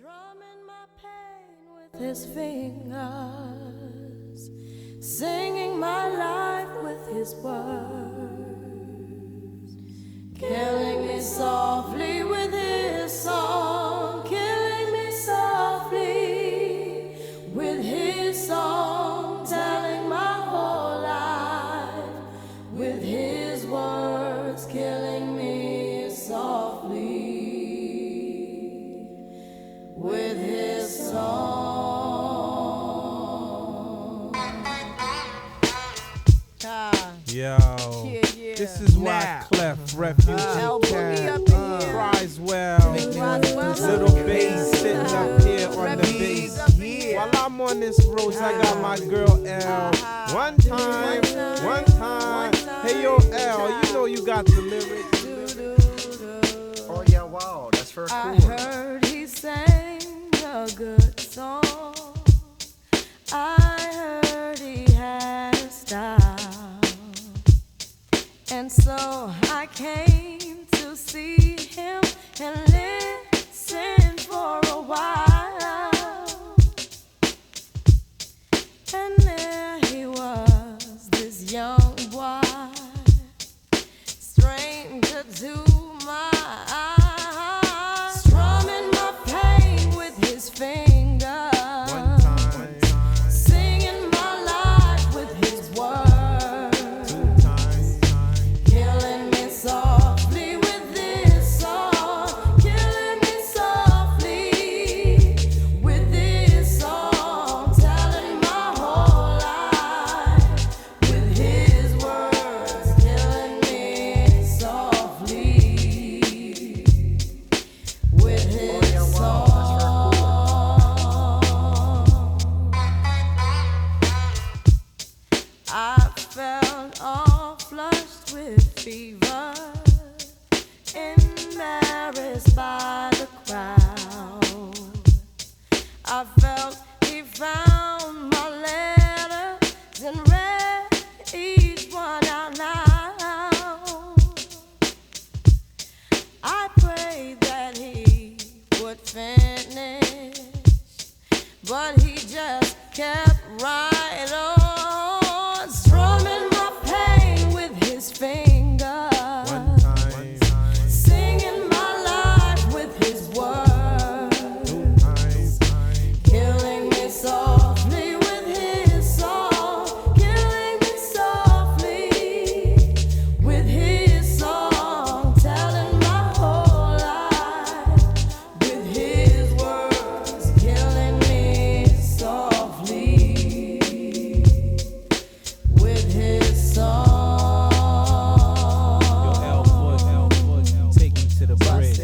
Strumming my pain with his fingers, singing my life with his words, killing me softly with his song, killing me softly with his song, telling my whole life with his words, killing me softly with his song. Yo, this is why Clef Refugee Cat cries well. Little bass sitting up here on the bass. While I'm on this road, I got my girl L. One time. Hey yo L, you know you got the lyrics. Oh yeah, wow, that's very cool. I heard he sang a good song. I heard he had a style, and so I came to see him and listen for a while. And there he was, this young boy, stranger to my eyes, strumming my pain with his fingers, singing my life with his words, killing me softly with this song, killing me softly with this song, telling my whole life with his words, killing me softly with his song. I felt all flushed with fever, embarrassed by the crowd. I felt he found my letters and read each one out loud. I prayed that he would finish, but he just kept right on, strumming my pain with his fingers, singing my life with his words, killing me softly with his song, killing me softly with his song, telling my whole life with his words, killing me softly with his song. Take me to the bridge.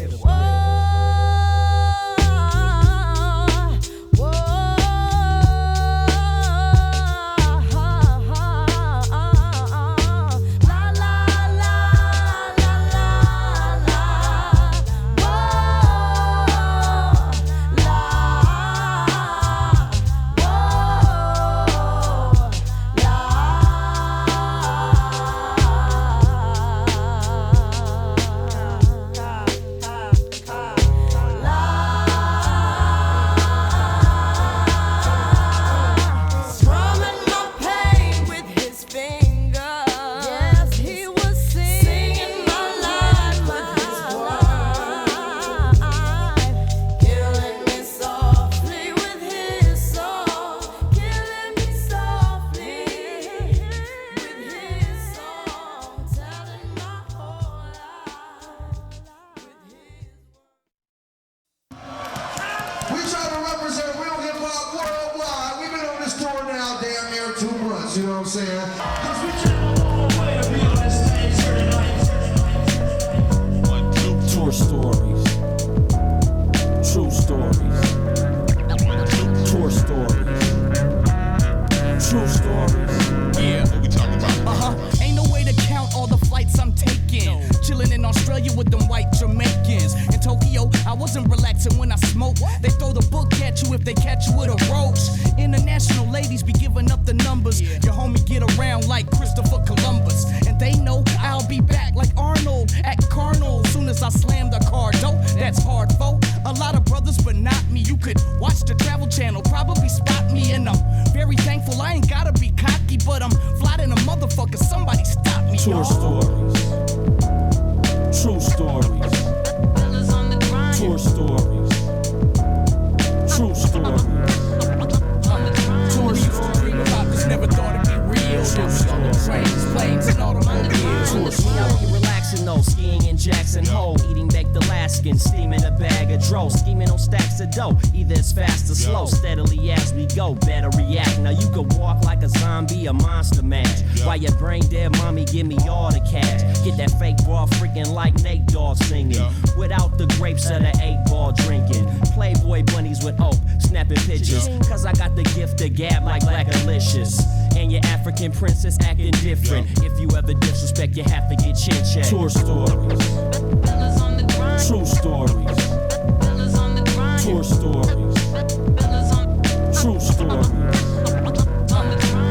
Strumming my pain with his fingers. Yes, he was singing my life with his words, killing me softly with his song, killing me softly with his song, telling my whole life with his. We try to represent real hip hop worldwide. We've been on this tour now damn near 2 months, you know what I'm saying? 'Cause we came a long way to be on this stage here tonight. Tour stories, true stories, tour stories, true stories. Yeah, what we talking about? Ain't no way to count all the flights I'm taking. Chilling in Australia with them white Jamaicans. In Tokyo, I wasn't relaxing when I smoked. They throw the book at you if they catch you with a roach. International ladies be giving up the numbers. Your homie get around like Christopher Columbus. And they know I'll be back like Arnold at Carnal. Soon as I slam the car dope, that's hard folk. A lot of brothers, but not me. You Jackson Hole, eating baked Alaskan, steaming a bag of dro, scheming on stacks of dough, either it's fast or slow, steadily as we go, better react. Now you can walk like a zombie, a monster mash, while your brain dead mommy give me all the cash. Get that fake ball freaking like Nate Dogg singing, without the grapes of the 8-ball drinking. Playboy bunnies with oak, snapping pictures, cause I got the gift of gab like Blackalicious. And your African princess acting different. If you ever disrespect, you have to get chin checked. Tour stories, true stories, tour stories, true stories.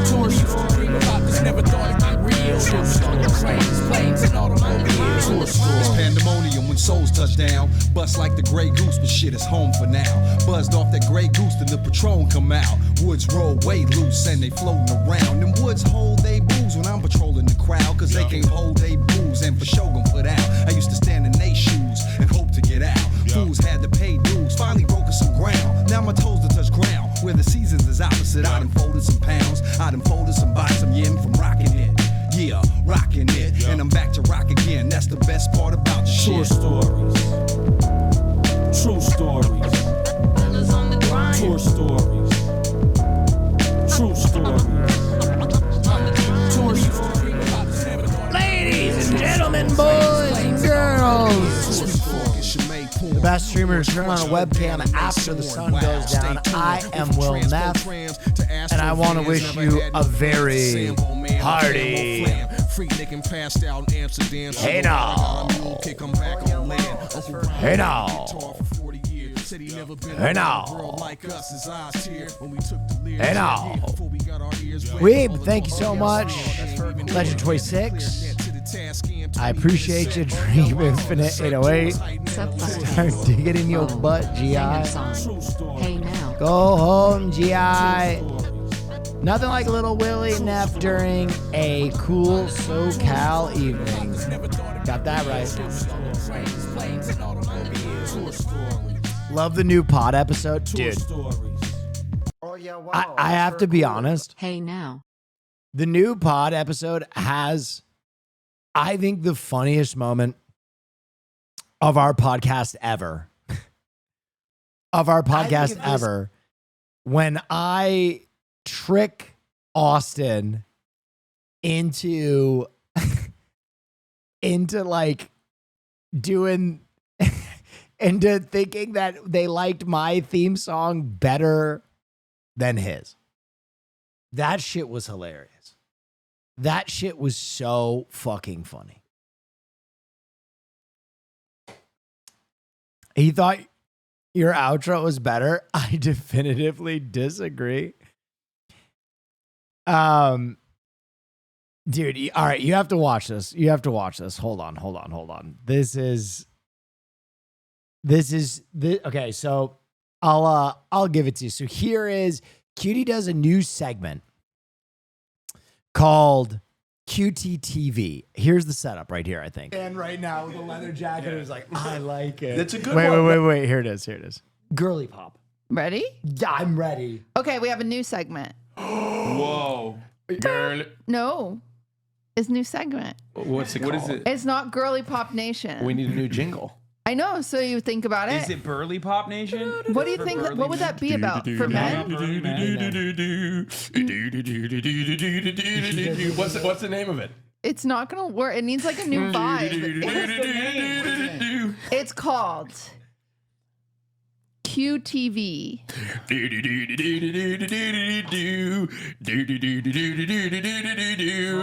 Tour story about this, never thought it'd be real. True story, trains, planes, and automobiles. Tour stories. It's pandemonium when souls touch down. Bust like the Grey Goose, but shit is home for now. Buzzed off that Grey Goose, then the Patron come out. Woods roll way loose and they floating around. Them woods hold they booze when I'm patrolling the crowd, cause they can't hold they booze and for sure gon' put out. I used to stand in they shoes and hope to get out. Fools had to pay dues, finally broken some ground. Now my toes to touch ground, where the seasons is opposite. I done folded some pounds, I done folded some bought some yen from rocking it. Yeah, rocking it, and I'm back to rock again. That's the best part about the Tour shit. stories, true stories, tour stories, true stories. Tour story about this, never thought Ladies and gentlemen, boys and girls, the best streamers turn on a webcam after the sun goes down. I am Will Neff, and I want to wish you a very hearty hey now. Hey now. Hey now. Hey now. Weeb, thank you so much. Legend 26. I appreciate you, Dream Infinite 808. Start digging in your butt, GI. Hey now. Go home, GI. Nothing like Little Willie Neff during a cool SoCal evening. Got that right. Love the new pod episode. Dude, Oh yeah, wow. I have to be honest. Hey now. The new pod episode has, I think, the funniest moment of our podcast ever. Of our podcast ever. When I trick Austin into like doing into thinking that they liked my theme song better than his. That shit was hilarious. That shit was so fucking funny. He thought your outro was better. I definitively disagree. Dude, all right, you have to watch this. You have to watch this. Hold on. This is okay, so I'll give it to you. So here is Cutie does a new segment called QTTV. Here's the setup right here, I think. And right now with a leather jacket, it was like, I like it. That's a good one. Wait. Here it is. Girly pop. Ready? Yeah, I'm ready. Okay, we have a new segment. Whoa. Girl. No. It's a new segment. What is it? It's not Girly Pop Nation. We need a new jingle. I know, so you think about it. Is it Burly Pop Nation? What do you think? What would that be about for men? What's the name of it? It's not gonna work. It needs like a new vibe. It's called QTV.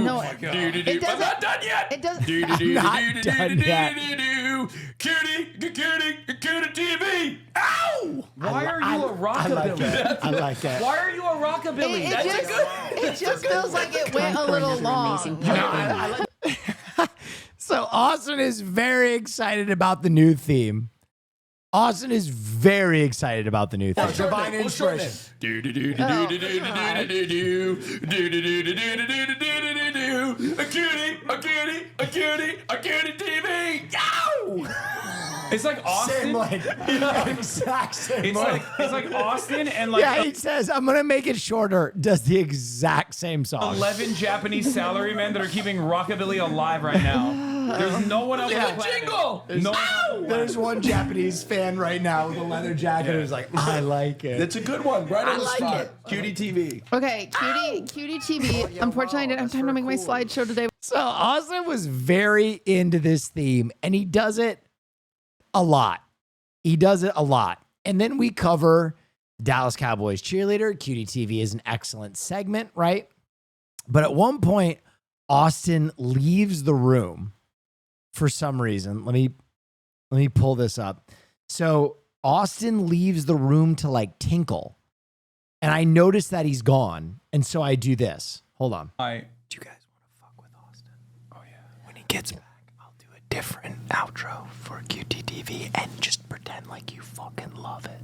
No, it doesn't. I'm not done yet. It doesn't. I'm not done yet. Cutie TV. Ow! Why are you a rockabilly? I like that. Why are you a rockabilly? It just feels like it went a little long. So Austin is very excited about the new theme. Austin is very excited about the new theme. Divine inspiration. A cutie TV. Yow! It's like Austin. Same line. Exact same It's line. like Austin and like Yeah, he says, I'm going to make it shorter. Does the exact same song. 11 Japanese salarymen that are keeping rockabilly alive right now. There's no one else. Yeah. on the planet. Jingle. No. There's one Japanese fan right now with a leather jacket who's like, I like it. It's a good one. Right on the like spot. it. Cutie TV. Okay, cutie TV. Unfortunately, I didn't have time to make my slideshow today. So Austin was very into this theme, and he does it a lot. He does it a lot. And then we cover Dallas Cowboys cheerleader. Cutie TV is an excellent segment, right? But at one point, Austin leaves the room for some reason. Let me pull this up. So Austin leaves the room to like tinkle. And I notice that he's gone. And so I do this. Hold on. I Do you guys want to fuck with Austin? Oh, yeah. When he gets back, I'll do a different outro for QTTV and just pretend like you fucking love it.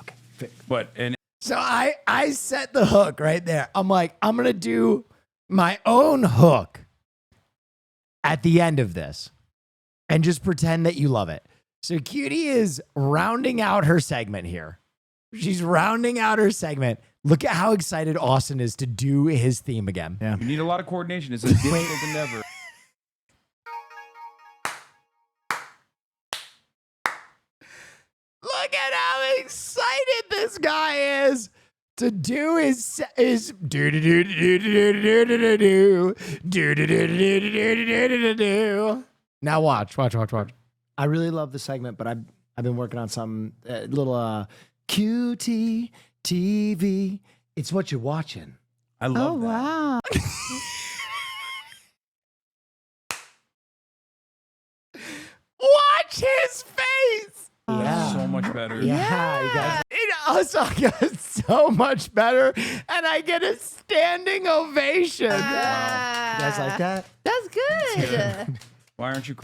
Okay. but and So I set the hook right there. I'm like, I'm going to do my own hook at the end of this and just pretend that you love it. So Cutie is rounding out her segment here. She's rounding out her segment. Look at how excited Austin is to do his theme again. Yeah. you need a lot of coordination. It's a difficult endeavor. Look at how excited this guy is to do his do do do do do do do do do do do do do do do. Now watch. I really love the segment, but I've been working on some little QT TV. It's what you're watching. I love Oh that. wow. Watch his face. Yeah. So much better. Yeah, you guys. It also gets so much better, and I get a standing ovation. You guys like that? That's good. Why aren't you?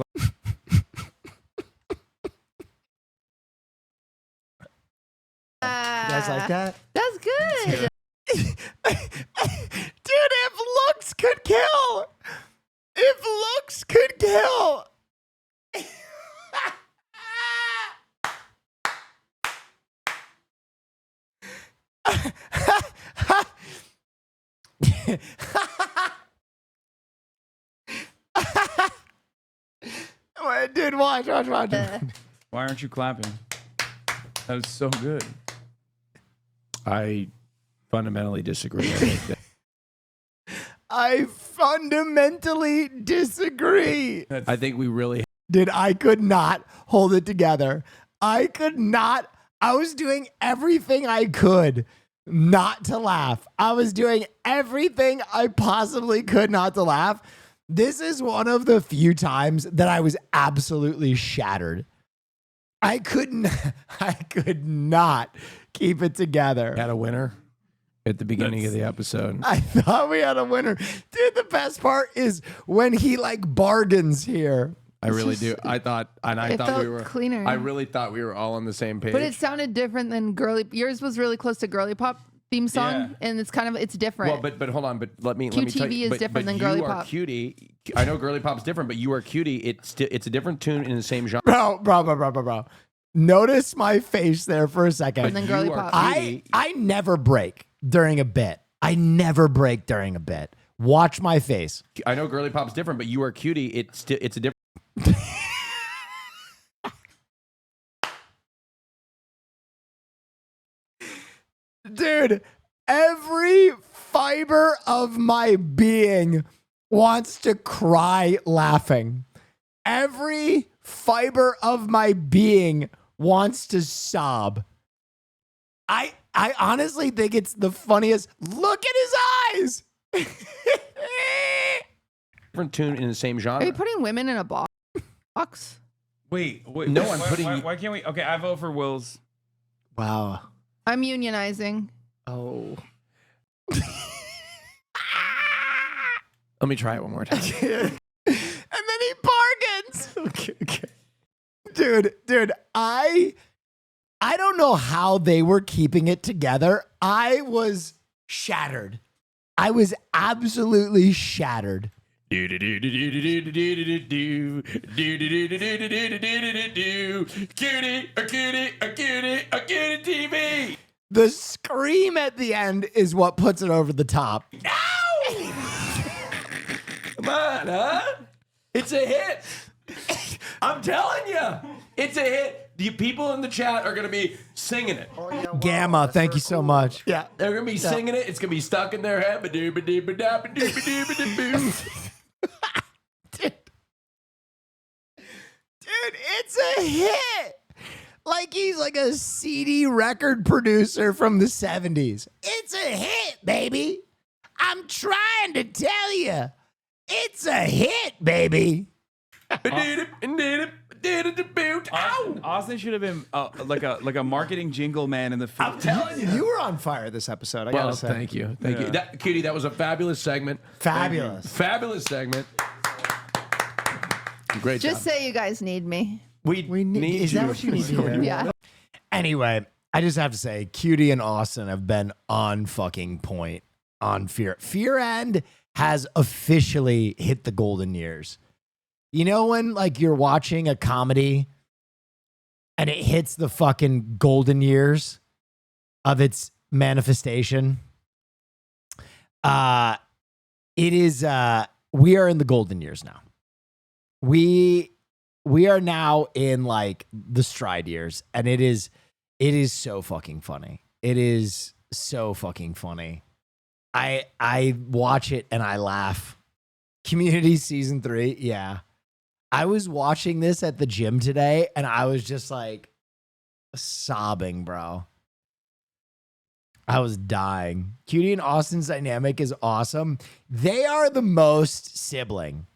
You guys like that? That's good. Dude, if looks could kill. If looks could kill. Wait, dude, watch. Why aren't you clapping? That was so good. I fundamentally disagree. I think that I fundamentally disagree. I think we really Dude, I could not hold it together. I could not. I was doing everything I could not to laugh. I was doing everything I possibly could not to laugh. This is one of the few times that I was absolutely shattered. I could not keep it together. had a winner at the beginning of the episode. I thought we had a winner. Dude, the best part is when he like bargains here. I really do. I thought It we felt were cleaner. I really thought we were all on the same page. But it sounded different than girly. Yours was really close to girly pop theme song, Yeah. and it's different. Well, but hold on, but let me tell QTV you. is but, different but than girly you are pop. Cutie. I know girly pop's different, but you are Cutie. It's a different tune in the same genre. Bro. Notice my face there for a second. And then girly you are pop. Cutie. I never break during a bit. I never break during a bit. Watch my face. I know girly pop's different, but you are Cutie. It's a different. Dude, every fiber of my being wants to cry laughing. Every fiber of my being wants to sob. I honestly think it's the funniest. Look at his eyes. Different tune in the same genre. Are you putting women in a box? Wait. No, I'm putting you- Why can't we? Okay, I vote for Will's. Wow. I'm unionizing. Oh. Let me try it one more time. And then he bargains. Okay. Dude, I don't know how they were keeping it together. I was shattered. I was absolutely shattered. A cutie TV. The scream at the end is what puts it over the top. Come on, huh? It's a hit. I'm telling you, it's a hit. The people in the chat are gonna be singing it. Gamma, thank you so much. Yeah, they're gonna be singing it. It's gonna be stuck in their head. Dude, it's a hit. Like he's like a CD record producer from the 70s. It's a hit, baby. I'm trying to tell you. It's a hit, baby. Austin should have been like a marketing jingle man in the film. I'm telling you. You were on fire this episode. I gotta say. Thank you. Thank you. Cutie, that was a fabulous segment. Fabulous. Fabulous segment. Great Just job. say you guys need me. We need Is you. that what you need to hear? Yeah. Anyway, I just have to say, Cutie and Austin have been on fucking point on Fear. Fear End has officially hit the golden years. You know when like you're watching a comedy and it hits the fucking golden years of its manifestation? It is we are in the golden years now. We are now in like the stride years, and it is so fucking funny. It is so fucking funny. I watch it and I laugh. Community season 3, yeah. I was watching this at the gym today and I was just like sobbing, bro. I was dying. Cutie and Austin's dynamic is awesome. They are the most sibling.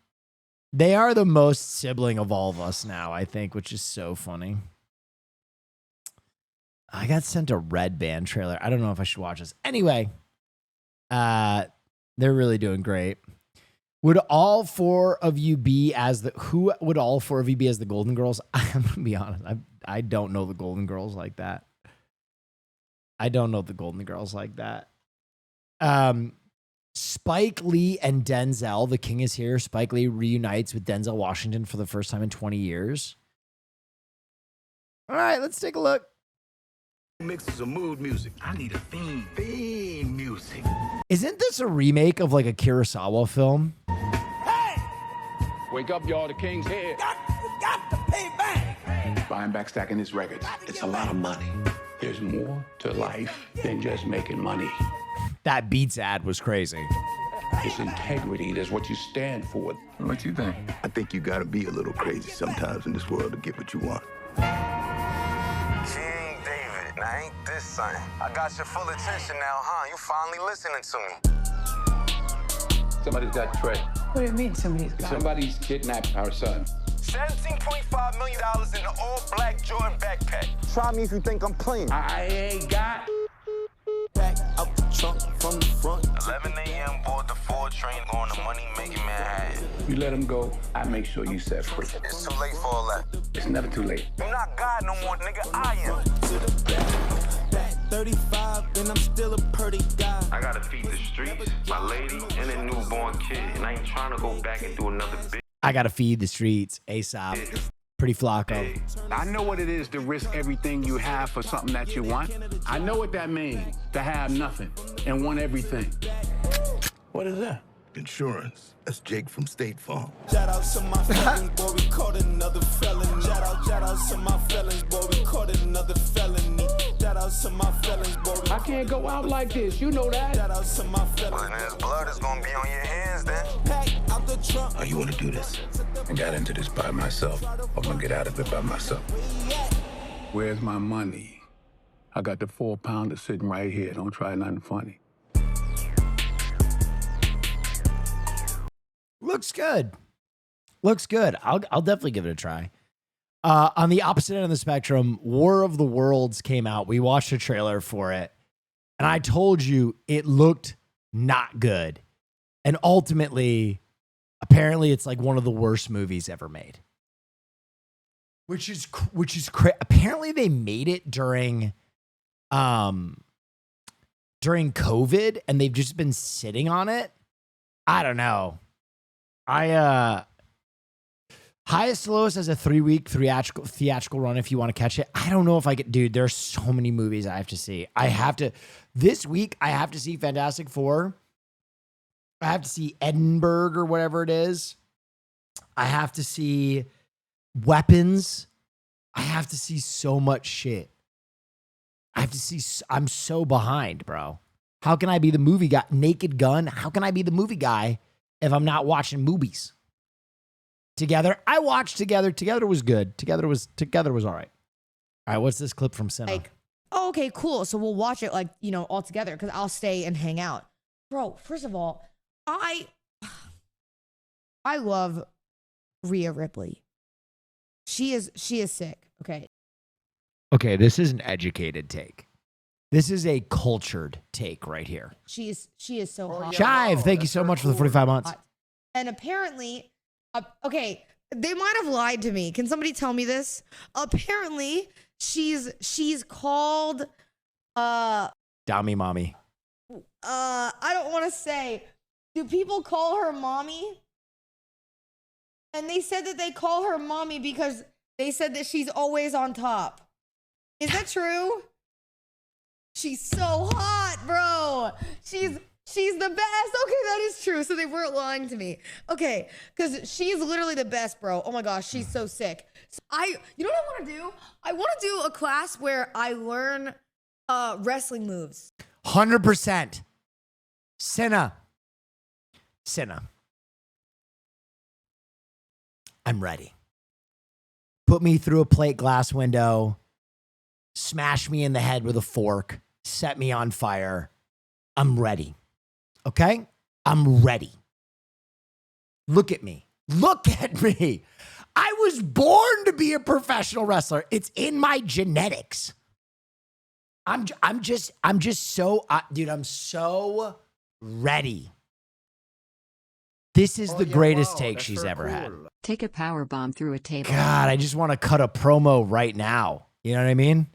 They are the most sibling of all of us now, I think, which is so funny. I got sent a Red Band trailer. I don't know if I should watch this. Anyway, they're really doing great. Would all four of you be as the Golden Girls? I'm gonna be honest. I don't know the Golden Girls like that. Spike Lee and Denzel, The King is Here. Spike Lee reunites with Denzel Washington for the first time in 20 years. All right, let's take a look. Mixes of mood music. I need a theme. Theme music. Isn't this a remake of like a Kurosawa film? Wake up, y'all. The King's here. Got to pay back. Buying back, stacking his records. It's a lot of money. There's more to life than just making money. That Beats ad was crazy. It's integrity. That's what you stand for. What you think? I think you gotta be a little crazy sometimes in this world to get what you want. King David, now ain't this something? I got your full attention now, huh? You finally listening to me. Somebody's got Trey. What do you mean Somebody's kidnapped our son. $17.5 million in the all-black Jordan backpack. Try me if you think I'm playing. I ain't got. Back up the trunk from the front. 11 a.m. board the 4 train going to money-making Manhattan. You let him go, I make sure you set free. It's too late for all that. It's never too late. You're not God no more, nigga. I am. Back 35, and I'm still a pretty guy. I gotta feed the streets, my lady, and a newborn kid. And I ain't trying to go back and do another bit. I gotta feed the streets ASAP. Pretty Flacco. I know what it is to risk everything you have for something that you want. I know what that means, to have nothing and want everything. What is that? Insurance. That's Jake from State Farm. Shout out to my felons, boy, we caught another felony. Shout out to my felons, boy, we caught another felony. Shout out to my felons, boy. I can't go out like this, you know that. Shout out to my felons. Well, then his blood is gonna be on your hands then. Pack out the trunk. Oh, you want to do this? I got into this by myself. I'm gonna get out of it by myself. Where's my money? I got the 4-pounder sitting right here. Don't try nothing funny. Looks good. I'll definitely give it a try. On the opposite end of the spectrum, War of the Worlds came out. We watched a trailer for it, and I told you it looked not good. And ultimately, apparently, it's like one of the worst movies ever made. Which is apparently they made it during COVID, and they've just been sitting on it. I don't know. Highest to Lowest has a 3-week theatrical run if you want to catch it. I don't know if I could, dude, there's so many movies I have to see. This week, I have to see Fantastic Four. I have to see Edinburgh or whatever it is. I have to see weapons. I have to see so much shit. I have to see. I'm so behind, bro. How can I be the movie guy? Naked Gun. How can I be the movie guy if I'm not watching movies? Together. I watched Together. Together was good. Together was all right. All right. What's this clip from Senna? Like, oh, okay, cool. So we'll watch it like, you know, all together because I'll stay and hang out. Bro, first of all, I love Rhea Ripley. She is sick. Okay. Okay, this is an educated take. This is a cultured take right here. She is so hot. Shive, thank you so much for the 45 months. And apparently, okay, they might have lied to me. Can somebody tell me this? Apparently, she's called Dami mommy. I don't want to say. Do people call her mommy? And they said that they call her mommy because they said that she's always on top. Is that true? She's so hot, bro. She's the best. Okay, that is true. So they weren't lying to me. Okay, because she's literally the best, bro. Oh my gosh, she's so sick. So you know what I want to do? I want to do a class where I learn wrestling moves. 100%. Senna. I'm ready. Put me through a plate glass window. Smash me in the head with a fork. Set me on fire. I'm ready. Okay? I'm ready. Look at me. Look at me. I was born to be a professional wrestler. It's in my genetics. I'm just so, dude, I'm so ready. This is the greatest take she's ever had. Take a power bomb through a table. God, I just want to cut a promo right now. You know what I mean?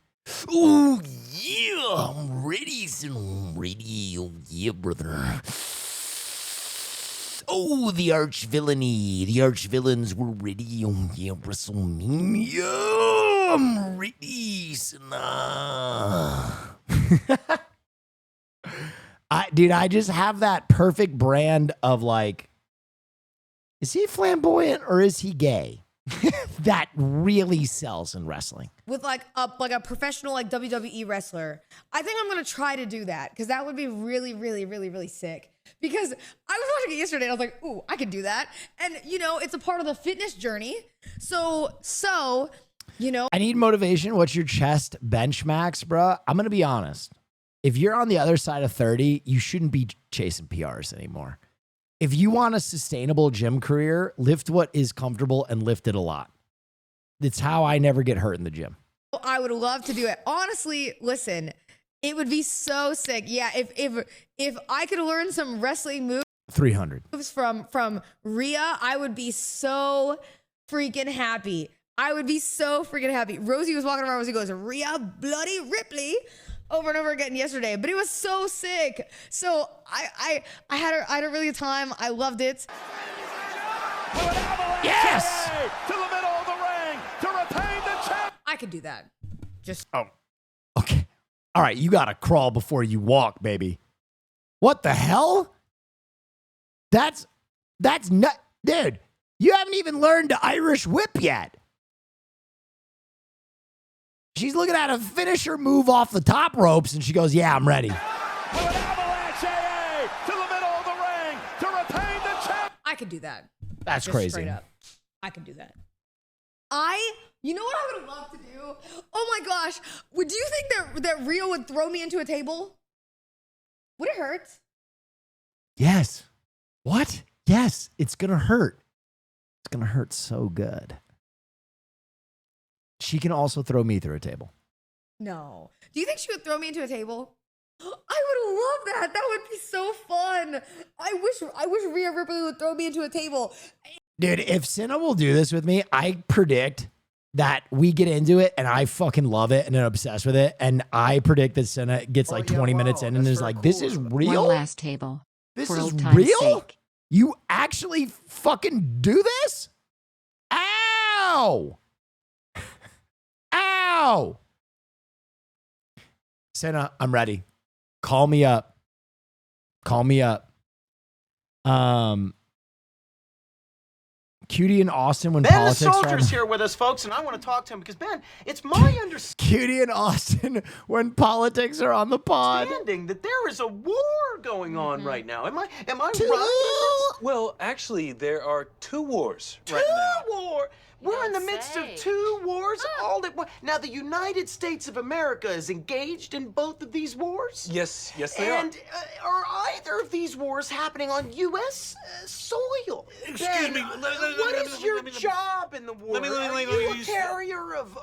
Ooh, yeah, I'm ready. I'm ready. Oh, yeah, brother. Oh, the arch villainy. The arch villains were ready. Oh, yeah, WrestleMania. I'm ready. Dude, I just have that perfect brand of like, is he flamboyant or is he gay? That really sells in wrestling. With like a professional like WWE wrestler. I think I'm gonna try to do that because that would be really, really, really, really sick. Because I was watching it yesterday and I was like, ooh, I could do that. And you know, it's a part of the fitness journey. So, you know. I need motivation. What's your chest bench max, bro? I'm gonna be honest. If you're on the other side of 30, you shouldn't be chasing PRs anymore. If you want a sustainable gym career, lift what is comfortable and lift it a lot. It's how I never get hurt in the gym. I would love to do it. Honestly, listen, it would be so sick. Yeah, if I could learn some wrestling moves 300 from Rhea, I would be so freaking happy. Rosie was walking around. Rosie goes, Rhea Bloody Ripley. Over and over again yesterday, but it was so sick. So I had a really good time. I loved it. Yes! To the middle of the ring to retain the champ. I could do that. Okay. All right, you gotta crawl before you walk, baby. What the hell? That's not, dude. You haven't even learned the Irish whip yet. She's looking at a finisher move off the top ropes, and she goes, yeah, I'm ready. I could do that. That's Just crazy. Straight up. I could do that. You know what I would love to do? Oh my gosh. Do you think that Rio would throw me into a table? Would it hurt? Yes. What? Yes, it's going to hurt. It's going to hurt so good. She can also throw me through a table. No. Do you think she would throw me into a table? I would love that. That would be so fun. I wish Rhea Ripley would throw me into a table. Dude, if Senna will do this with me, I predict that we get into it and I fucking love it and I'm obsessed with it. And I predict that Senna gets like 20 minutes in and is like, this is real? One last table. This for is old time's real? sake. You actually fucking do this? Ow! Ow! Senna, I'm ready. Call me up. Call me up. Cutie and Austin when Ben the politics are Soldier's here with us, folks, and I want to talk to him because, Ben, it's my Cutie and Austin when politics are on the pod. understanding that there is a war going on right now. Am I right? Well, actually, there are 2 wars Two right now. war. We're in the midst of 2 wars all at once. Now, the United States of America is engaged in both of these wars? Yes, they are. And are either of these wars happening on U.S. Soil? Excuse me. What is your job in the war? Let me Are you a carrier of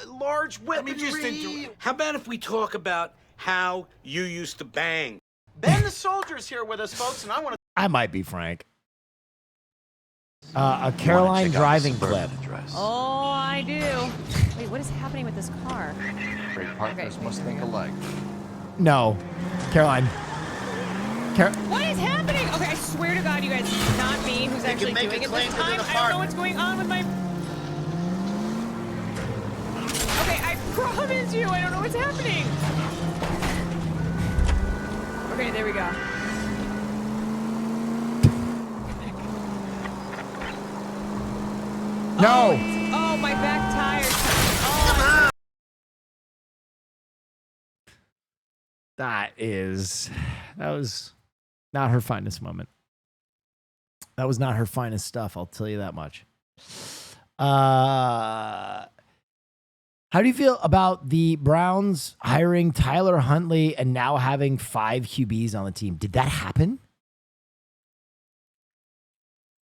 large Let me weaponry? just interrupt. How about if we talk about how you used to bang? Ben the Soldier's here with us, folks, and I want to... I might be Frank. A Caroline driving clip. Oh, I do. Wait, what is happening with this car? Great partners must think alike. No, Caroline. What is happening? Okay, I swear to God, you guys, it's not me who's actually make doing a it claim this to the time. I don't know department. what's going on with my... Okay, I promise you, I don't know what's happening. Okay, there we go. No. Oh, my back tire. Oh. That was not her finest moment. That was not her finest stuff, I'll tell you that much. How do you feel about the Browns hiring Tyler Huntley and now having 5 QBs on the team? Did that happen?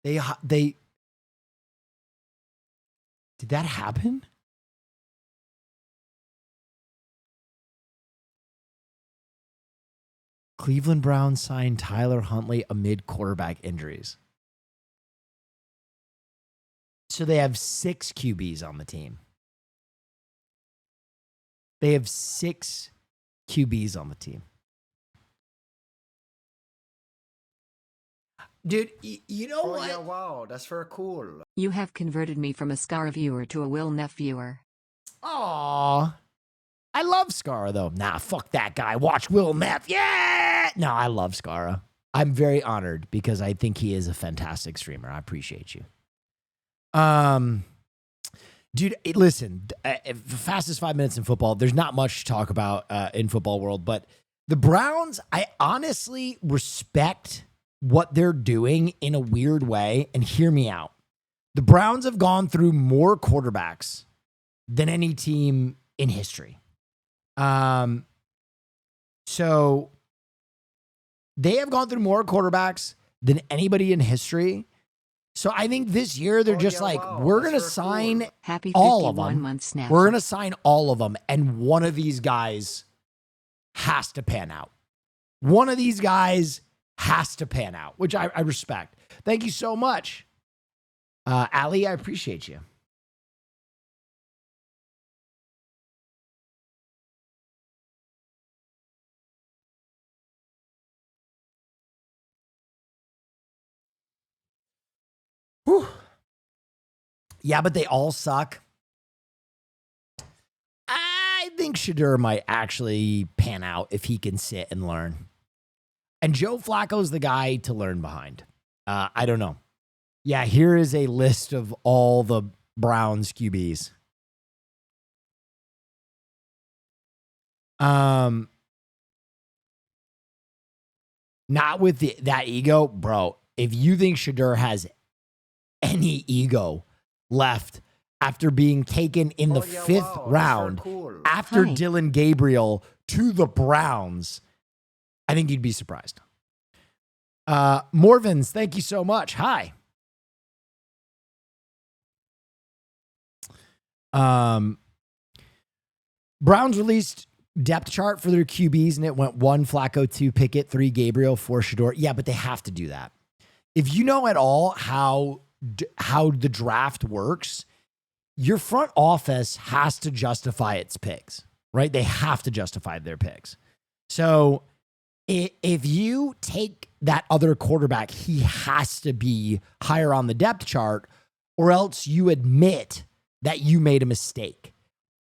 Did that happen? Cleveland Browns signed Tyler Huntley amid quarterback injuries. So they have 6 QBs on the team. They have 6 QBs on the team. Dude, you know what? Yeah, wow, that's very cool. You have converted me from a Scar viewer to a Will Neff viewer. Aw. I love Scara, though. Nah, fuck that guy. Watch Will Neff. Yeah! No, I love Scara. I'm very honored because I think he is a fantastic streamer. I appreciate you. Dude, listen, fastest 5 minutes in football. There's not much to talk about in football world, but the Browns, I honestly respect what they're doing in a weird way. And hear me out. The Browns have gone through more quarterbacks than any team in history. So they have gone through more quarterbacks than anybody in history. So I think this year they're just we're going to sign Happy all of 51 them. month snap. We're going to sign all of them. And one of these guys has to pan out. One of these guys has to pan out, which I respect. Thank you so much. Ali, I appreciate you. Whew. Yeah, but they all suck. I think Shedeur might actually pan out if he can sit and learn. And Joe Flacco's the guy to learn behind. I don't know. Yeah, here is a list of all the Browns QBs. Not with that ego, bro. If you think Shedeur has any ego left after being taken in the 5th round after Dylan Gabriel to the Browns, I think you'd be surprised. Morvins, thank you so much. Hi. Browns released depth chart for their QBs, and it went 1 Flacco, 2 Pickett, 3 Gabriel, 4 Shedeur. Yeah, but they have to do that. If you know at all how the draft works, your front office has to justify its picks, right? They have to justify their picks. So if you take that other quarterback, he has to be higher on the depth chart, or else you admit that you made a mistake.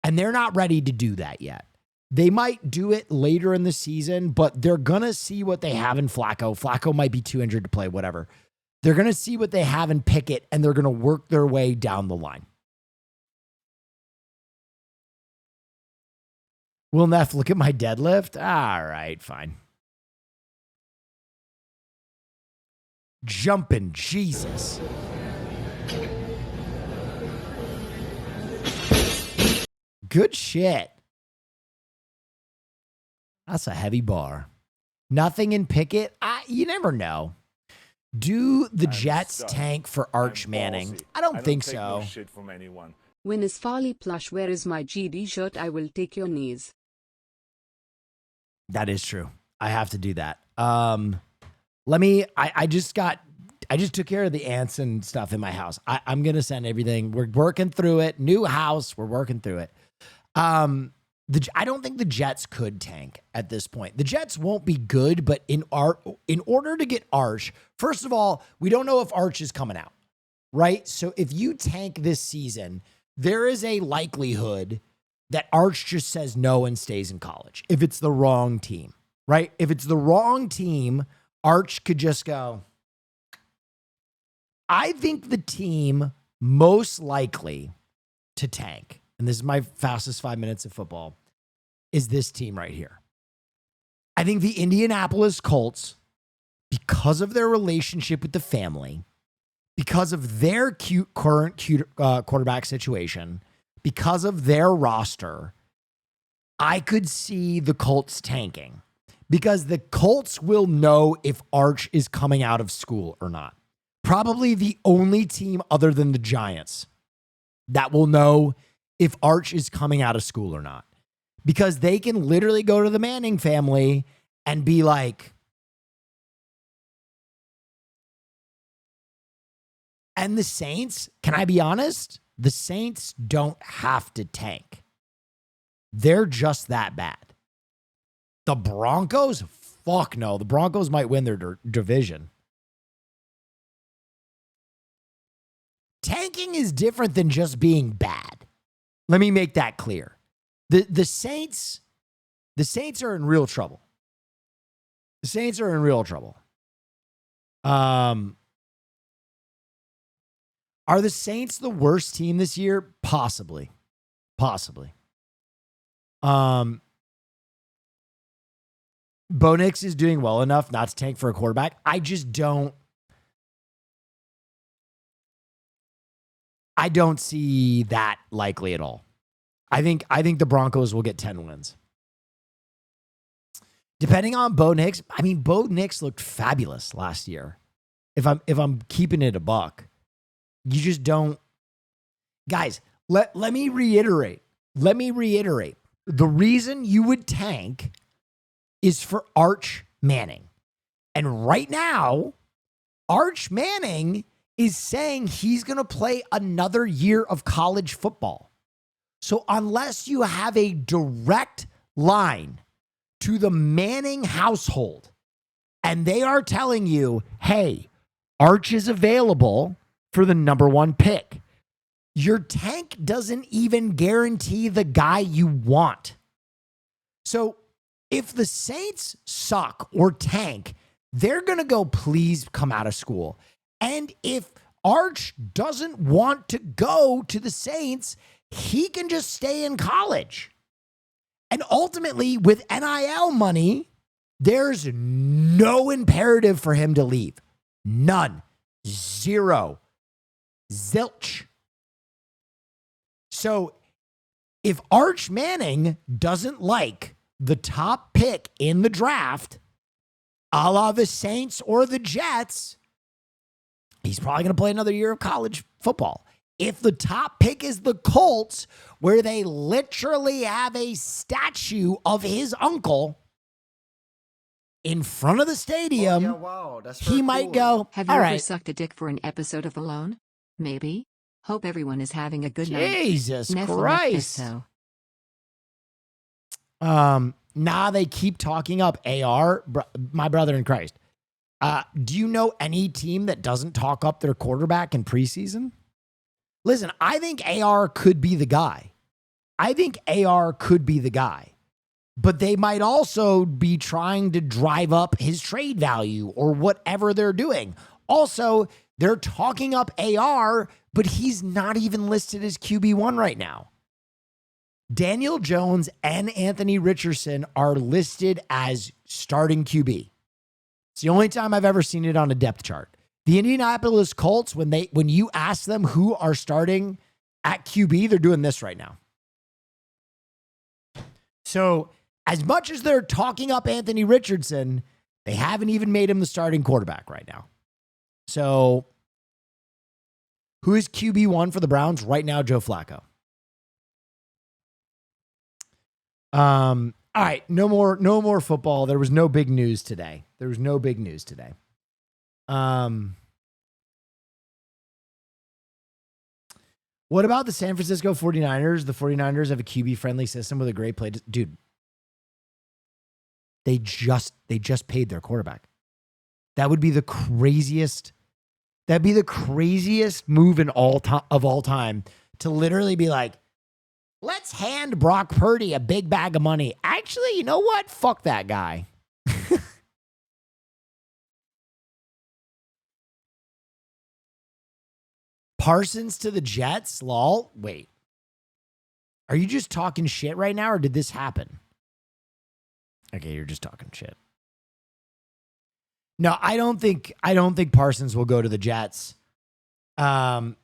And they're not ready to do that yet. They might do it later in the season, but they're going to see what they have in Flacco. Flacco might be too injured to play, whatever. They're going to see what they have in Pickett, and they're going to work their way down the line. Will Neff, look at my deadlift? All right, fine. Jumping, Jesus. Good shit. That's a heavy bar. Nothing in Pickett? You never know. Do the Jets tank for Arch Manning? I don't think take so. No shit from anyone. When is Farley plush? Where is my GD shirt? I will take your knees. That is true. I have to do that. I just took care of the ants and stuff in my house. I'm going to send everything. We're working through it. New house. We're working through it. I don't think the Jets could tank at this point. The Jets won't be good, but in order to get Arch, first of all, we don't know if Arch is coming out, right? So if you tank this season, there is a likelihood that Arch just says no and stays in college if it's the wrong team, right? If it's the wrong team, Arch could just go. I think the team most likely to tank, and this is my fastest 5 minutes of football, is this team right here. I think the Indianapolis Colts, because of their relationship with the family, because of their current quarterback situation, because of their roster, I could see the Colts tanking because the Colts will know if Arch is coming out of school or not. Probably the only team other than the Giants that will know if Arch is coming out of school or not, because they can literally go to the Manning family and be like, and the Saints, can I be honest? The Saints don't have to tank. They're just that bad. The Broncos? Fuck no. The Broncos might win their division. Tanking is different than just being bad. Let me make that clear. The Saints are in real trouble. The Saints are in real trouble. Are the Saints the worst team this year? Possibly. Possibly. Bo Nix is doing well enough not to tank for a quarterback. I don't see that likely at all. I think the Broncos will get 10 wins. Depending on Bo Nix, I mean, Bo Nix looked fabulous last year. If I'm keeping it a buck. You just don't. Guys, let me reiterate. The reason you would tank is for Arch Manning. And right now, Arch Manning is saying he's going to play another year of college football. So unless you have a direct line to the Manning household and they are telling you, hey, Arch is available for the number one pick, your tank doesn't even guarantee the guy you want. So if the Saints suck or tank, they're going to go, please come out of school. And if Arch doesn't want to go to the Saints, he can just stay in college. And ultimately, with NIL money, there's no imperative for him to leave. None. Zero. Zilch. So if Arch Manning doesn't like the top pick in the draft, a la the Saints or the Jets, he's probably going to play another year of college football. If the top pick is the Colts, where they literally have a statue of his uncle in front of the stadium, he might go, Have you all ever right. sucked a dick for an episode of Alone? Maybe. Hope everyone is having a good night. Jesus Never Christ. so. Nah, they keep talking up AR, my brother in Christ. Do you know any team that doesn't talk up their quarterback in preseason? Listen, I think AR could be the guy. But they might also be trying to drive up his trade value or whatever they're doing. Also, they're talking up AR, but he's not even listed as QB1 right now. Daniel Jones and Anthony Richardson are listed as starting QB. It's the only time I've ever seen it on a depth chart. The Indianapolis Colts, when you ask them who are starting at QB, they're doing this right now. So as much as they're talking up Anthony Richardson, they haven't even made him the starting quarterback right now. So who is QB1 for the Browns right now? Joe Flacco. All right, no more football. There was no big news today. What about the San Francisco 49ers? The 49ers have a QB-friendly system with a great play. Dude, they just paid their quarterback. That would be the craziest. That'd be the craziest move of all time to literally be like, let's hand Brock Purdy a big bag of money. Actually, you know what? Fuck that guy. Parsons to the Jets? Lol. Wait. Are you just talking shit right now, or did this happen? Okay, you're just talking shit. No, I don't think Parsons will go to the Jets. If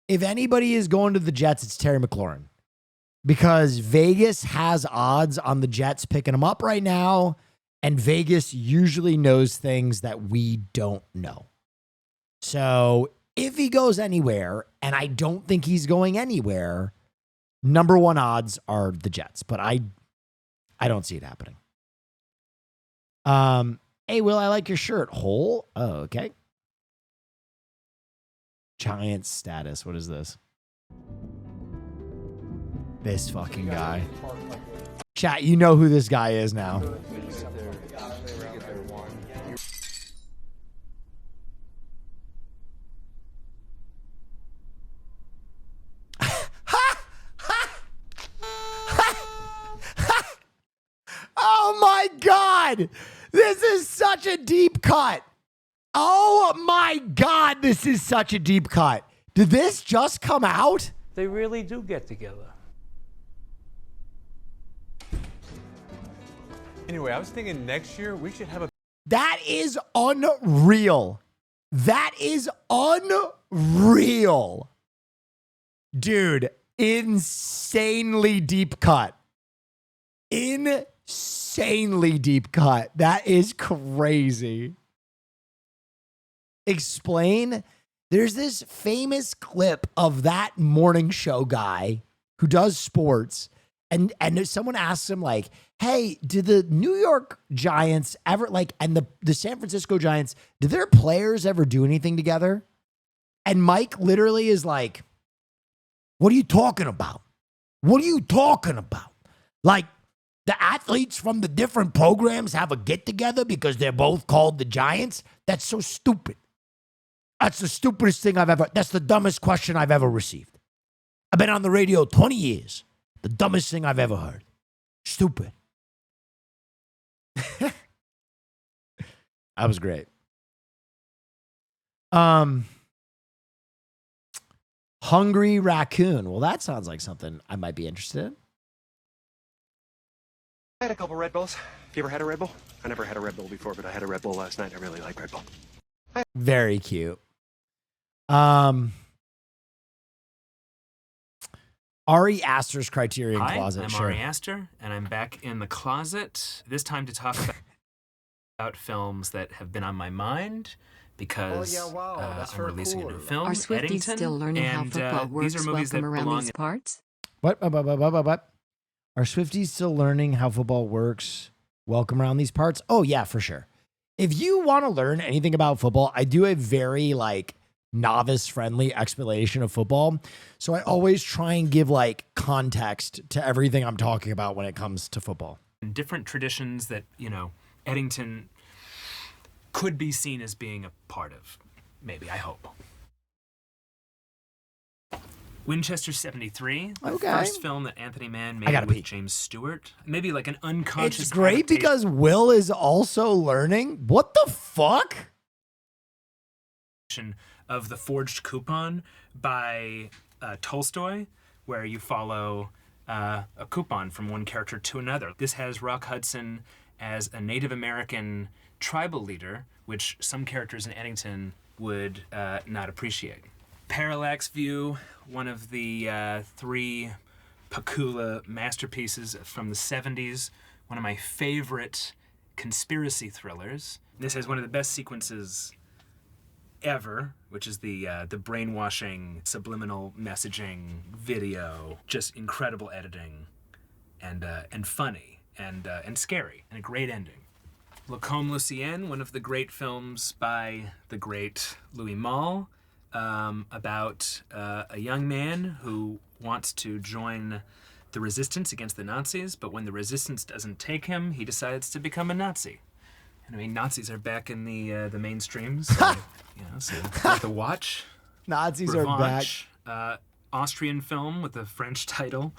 anybody is going to the Jets, it's Terry McLaurin. Because Vegas has odds on the Jets picking him up right now, and Vegas usually knows things that we don't know. So if he goes anywhere, and I don't think he's going anywhere, number one odds are the Jets, but I don't see it happening. Hey, Will, I like your shirt. Hole? Oh, okay. Giants status. What is this? This fucking guy. Chat, you know who this guy is now. Oh my God. This is such a deep cut. Oh my God. This is such a deep cut. Did this just come out? They really do get together. Anyway, I was thinking next year we should have a... That is unreal. That is unreal. Dude, insanely deep cut. Insanely deep cut. That is crazy. Explain. There's this famous clip of that morning show guy who does sports, and someone asks him like, hey, did the New York Giants ever and the San Francisco Giants, did their players ever do anything together? And Mike literally is like, what are you talking about? What are you talking about? Like, the athletes from the different programs have a get together because they're both called the Giants? That's so stupid. That's the stupidest thing that's the dumbest question I've ever received. I've been on the radio 20 years. The dumbest thing I've ever heard. Stupid. That was great. Hungry Raccoon. Well, that sounds like something I might be interested in. I had a couple Red Bulls. You ever had a Red Bull? I never had a Red Bull before, but I had a Red Bull last night. I really like Red Bull. Very cute. Ari Aster's Criterion Closet. I'm Ari Aster, and I'm back in the closet, this time to talk about films that have been on my mind because I'm releasing a new film, Are Swifties Eddington, still learning how football works? These are movies that around belong these parts? What? Are Swifties still learning how football works? Welcome around these parts? Oh, yeah, for sure. If you want to learn anything about football, I do a very novice-friendly explanation of football. So I always try and give context to everything I'm talking about when it comes to football. Different traditions that, Eddington could be seen as being a part of. Maybe, I hope. Winchester 73, the first film that Anthony Mann made with James Stewart. Maybe an unconscious... It's great because Will is also learning. What the fuck? of The Forged Coupon by Tolstoy, where you follow a coupon from one character to another. This has Rock Hudson as a Native American tribal leader, which some characters in Eddington would not appreciate. Parallax View, one of the 3 Pakula masterpieces from the 70s, one of my favorite conspiracy thrillers. This has one of the best sequences ever, which is the brainwashing, subliminal messaging video. Just incredible editing, and funny, and scary, and a great ending. Lacombe Lucien, one of the great films by the great Louis Malle, about a young man who wants to join the resistance against the Nazis, but when the resistance doesn't take him, he decides to become a Nazi. And I mean, Nazis are back in the mainstream, so, so like The Watch. Nazis are back. Austrian film with a French title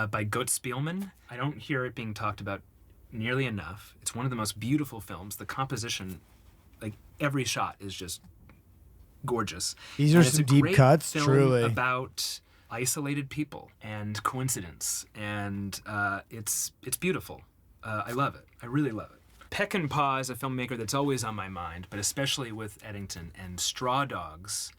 by Goetz Spielmann. I don't hear it being talked about nearly enough. It's one of the most beautiful films. The composition, like every shot, is just gorgeous. These are some deep cuts, film truly. About isolated people and coincidence, and it's beautiful. I love it. I really love it. Peckinpah is a filmmaker that's always on my mind, but especially with Eddington, and Straw Dogs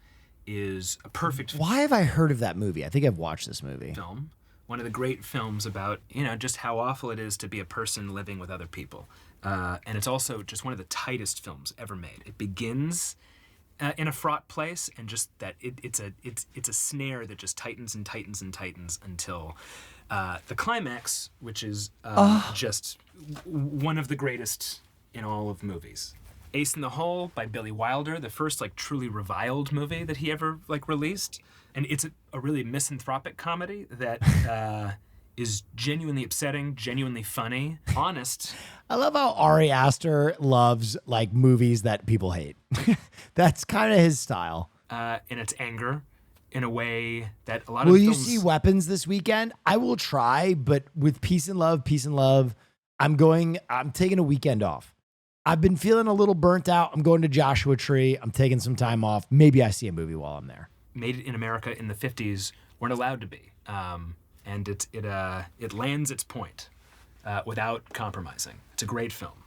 is a perfect Why have I heard of that movie? I think I've watched this movie. film. One of the great films about, just how awful it is to be a person living with other people. And it's also just one of the tightest films ever made. It begins in a fraught place, and just that it's a snare that just tightens and tightens and tightens until the climax, which is just one of the greatest in all of movies. Ace in the Hole by Billy Wilder, the first truly reviled movie that he ever released, and it's a really misanthropic comedy that is genuinely upsetting, genuinely funny, honest. I love how Ari Aster loves movies that people hate. That's kind of his style. And it's anger in a way that a lot Will of you films... see Weapons this weekend? I will try, but with Peace and Love, I'm taking a weekend off. I've been feeling a little burnt out. I'm going to Joshua Tree. I'm taking some time off. Maybe I see a movie while I'm there. Made in America in the 50s weren't allowed to be. And it lands its point without compromising. It's a great film.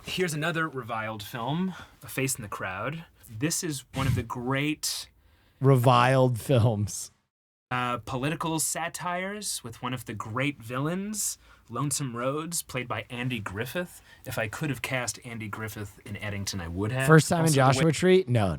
Here's another reviled film, A Face in the Crowd. This is one of the great reviled films. Political satires with one of the great villains, Lonesome Rhodes, played by Andy Griffith. If I could have cast Andy Griffith in Eddington, I would have. First time in Also, Joshua Tree? No.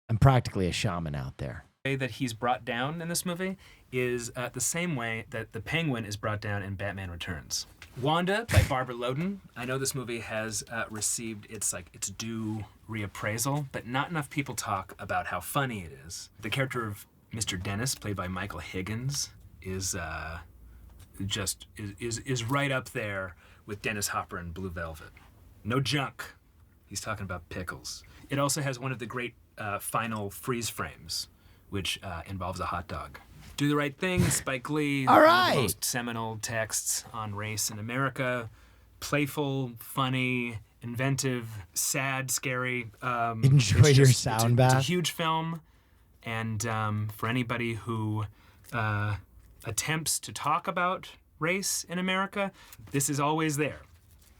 I'm practically a shaman out there. The way that he's brought down in this movie is the same way that the Penguin is brought down in Batman Returns. Wanda by Barbara Loden. I know this movie has received its due reappraisal, but not enough people talk about how funny it is. The character of Mr. Dennis, played by Michael Higgins, is right up there with Dennis Hopper in Blue Velvet. No junk. He's talking about pickles. It also has one of the great final freeze frames, which involves a hot dog. Do the Right Thing, Spike Lee. All one right. of the most seminal texts on race in America. Playful, funny, inventive, sad, scary. Enjoy your sound bath. It's a huge film, and for anybody who attempts to talk about race in America, this is always there.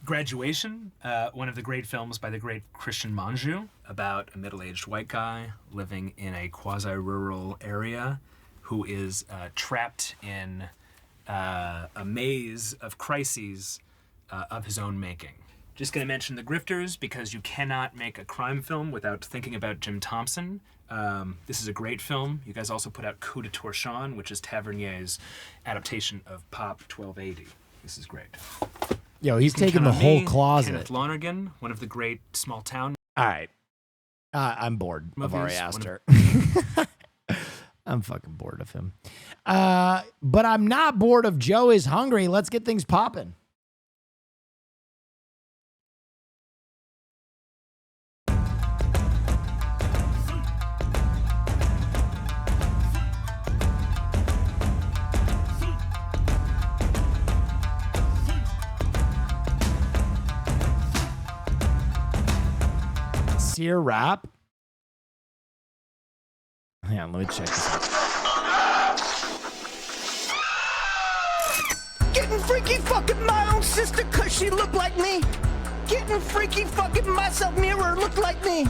Graduation, one of the great films by the great Christian Manju, about a middle-aged white guy living in a quasi-rural area who is trapped in a maze of crises of his own making. Just going to mention The Grifters, because you cannot make a crime film without thinking about Jim Thompson. This is a great film. You guys also put out Coup de Torchon, which is Tavernier's adaptation of Pop 1280. This is great. Yo, he's You Can taking Count the on whole Me, closet. Kenneth Lonergan, one of the great small town. All right. I'm bored of Ari Movies, Aster. I'm fucking bored of him. But I'm not bored of Joe is Hungry. Let's get things popping. Sear rap? Hang on, let me check this out. Getting freaky fucking my own sister cause she look like me. Getting freaky fucking myself mirror look like me.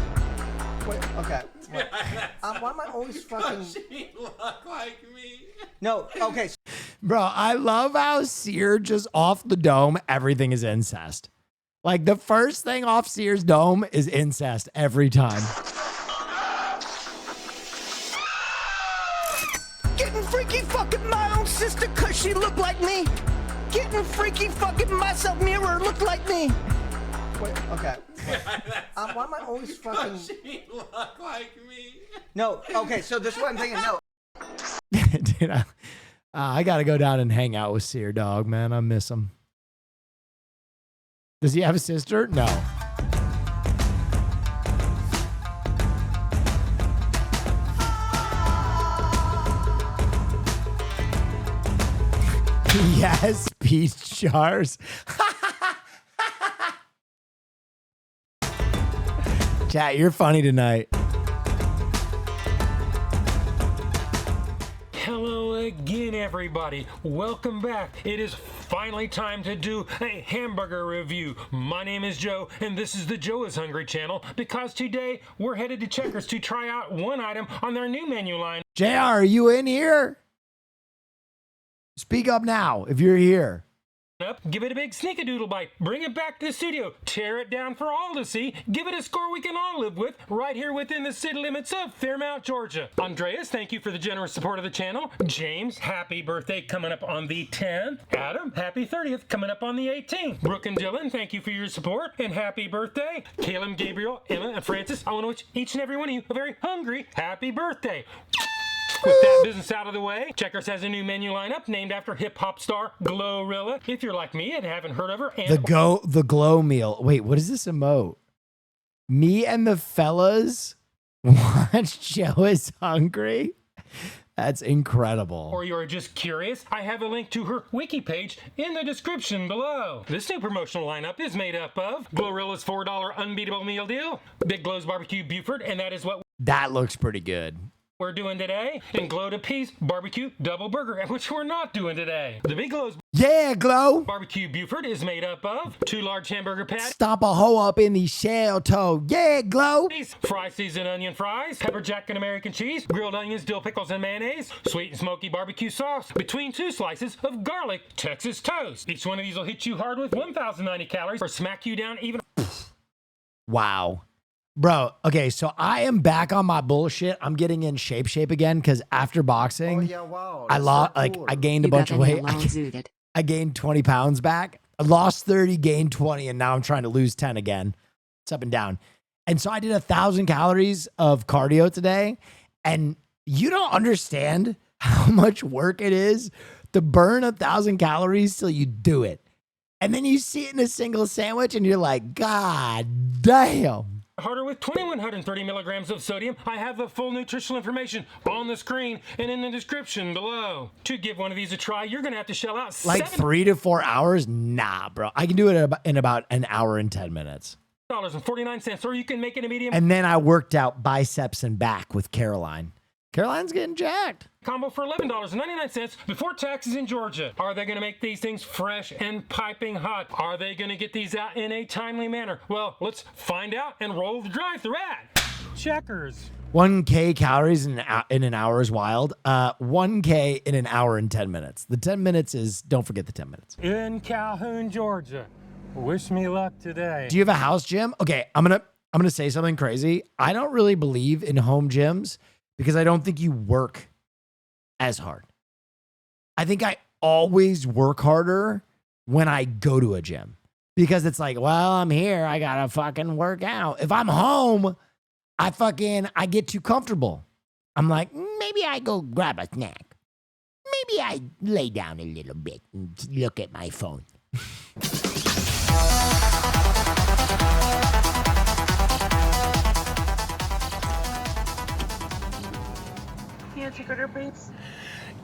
Wait, okay. Why am I always fucking... She look like me. No, okay. Bro, I love how Sear just off the dome, everything is incest. Like the first thing off Sear's dome is incest every time. Getting freaky fucking my own sister cause she look like me. Getting freaky fucking myself mirror look like me. Wait, okay. Why am I always fucking... She look like me. No, okay, so this is what I'm thinking. No. Dude, I gotta go down and hang out with Sear, dog, man. I miss him. Does he have a sister? No. Yes, peach jars. Chat, you're funny tonight. Hello again, everybody. Welcome back. It is finally time to do a hamburger review. My name is Joe, and this is the Joe is Hungry channel, because today we're headed to Checkers to try out one item on their new menu line. JR, are you in here? Speak up now if you're here. Up, give it a big sneakadoodle bite, bring it back to the studio, tear it down for all to see, give it a score we can all live with, right here within the city limits of Fairmount, Georgia. Andreas, thank you for the generous support of the channel. James, happy birthday coming up on the 10th. Adam, happy 30th coming up on the 18th. Brooke and Dylan, thank you for your support and happy birthday. Caleb, Gabriel, Emma, and Francis, I want to wish each and every one of you a very hungry happy birthday. With that business out of the way, Checkers has a new menu lineup named after hip-hop star Glorilla. If you're like me and haven't heard of her, and The glow meal. Wait, what is this emote? Me and the fellas watch Joe is Hungry. That's incredible. or you're just curious, I have a link to her wiki page in the description below. This new promotional lineup is made up of Glorilla's $4 unbeatable meal deal, Big Glow's Barbecue Buford, and that is what That looks pretty good. we're doing today, and Glow to Peace Barbecue Double Burger, which we're not doing today. The Big Glow's Yeah, Glow. Barbecue Buford is made up of 2 large hamburger patties, Stomp a hoe up in the shell toe. Yeah, Glow. fry seasoned onion fries, pepper jack and American cheese, grilled onions, dill pickles, and mayonnaise, sweet and smoky barbecue sauce, between 2 slices of garlic Texas toast. Each one of these will hit you hard with 1,090 calories or smack you down even. Wow. Bro, okay, so I am back on my bullshit. I'm getting in shape again because after boxing, wow. I lost I gained a bunch of weight. I gained 20 pounds back. I lost 30, gained 20, and now I'm trying to lose 10 again. It's up and down. And so I did 1,000 calories of cardio today, and you don't understand how much work it is to burn 1,000 calories till you do it. And then you see it in a single sandwich, and you're like, God damn. Harder with 2,130 milligrams of sodium. I have the full nutritional information on the screen and in the description below. To give one of these a try, you're going to have to shell out Like 3 to 4 hours? Nah, bro. I can do it in about an hour and 10 minutes. $7.49, or you can make it a medium And then I worked out biceps and back with Caroline. Caroline's getting jacked. combo for $11.99 before taxes in Georgia. Are they going to make these things fresh and piping hot? Are they going to get these out in a timely manner? Well, let's find out and roll the drive-thru ad. Checkers. 1K calories in an hour is wild. 1K in an hour and 10 minutes. The 10 minutes is, don't forget the 10 minutes. In Calhoun, Georgia. Wish me luck today. Do you have a house gym? Okay, I'm gonna say something crazy. I don't really believe in home gyms because I don't think you work as hard. I think I always work harder when I go to a gym because it's like, well, I'm here. I gotta fucking work out. If I'm home, I get too comfortable. I'm like, maybe I go grab a snack. Maybe I lay down a little bit and look at my phone.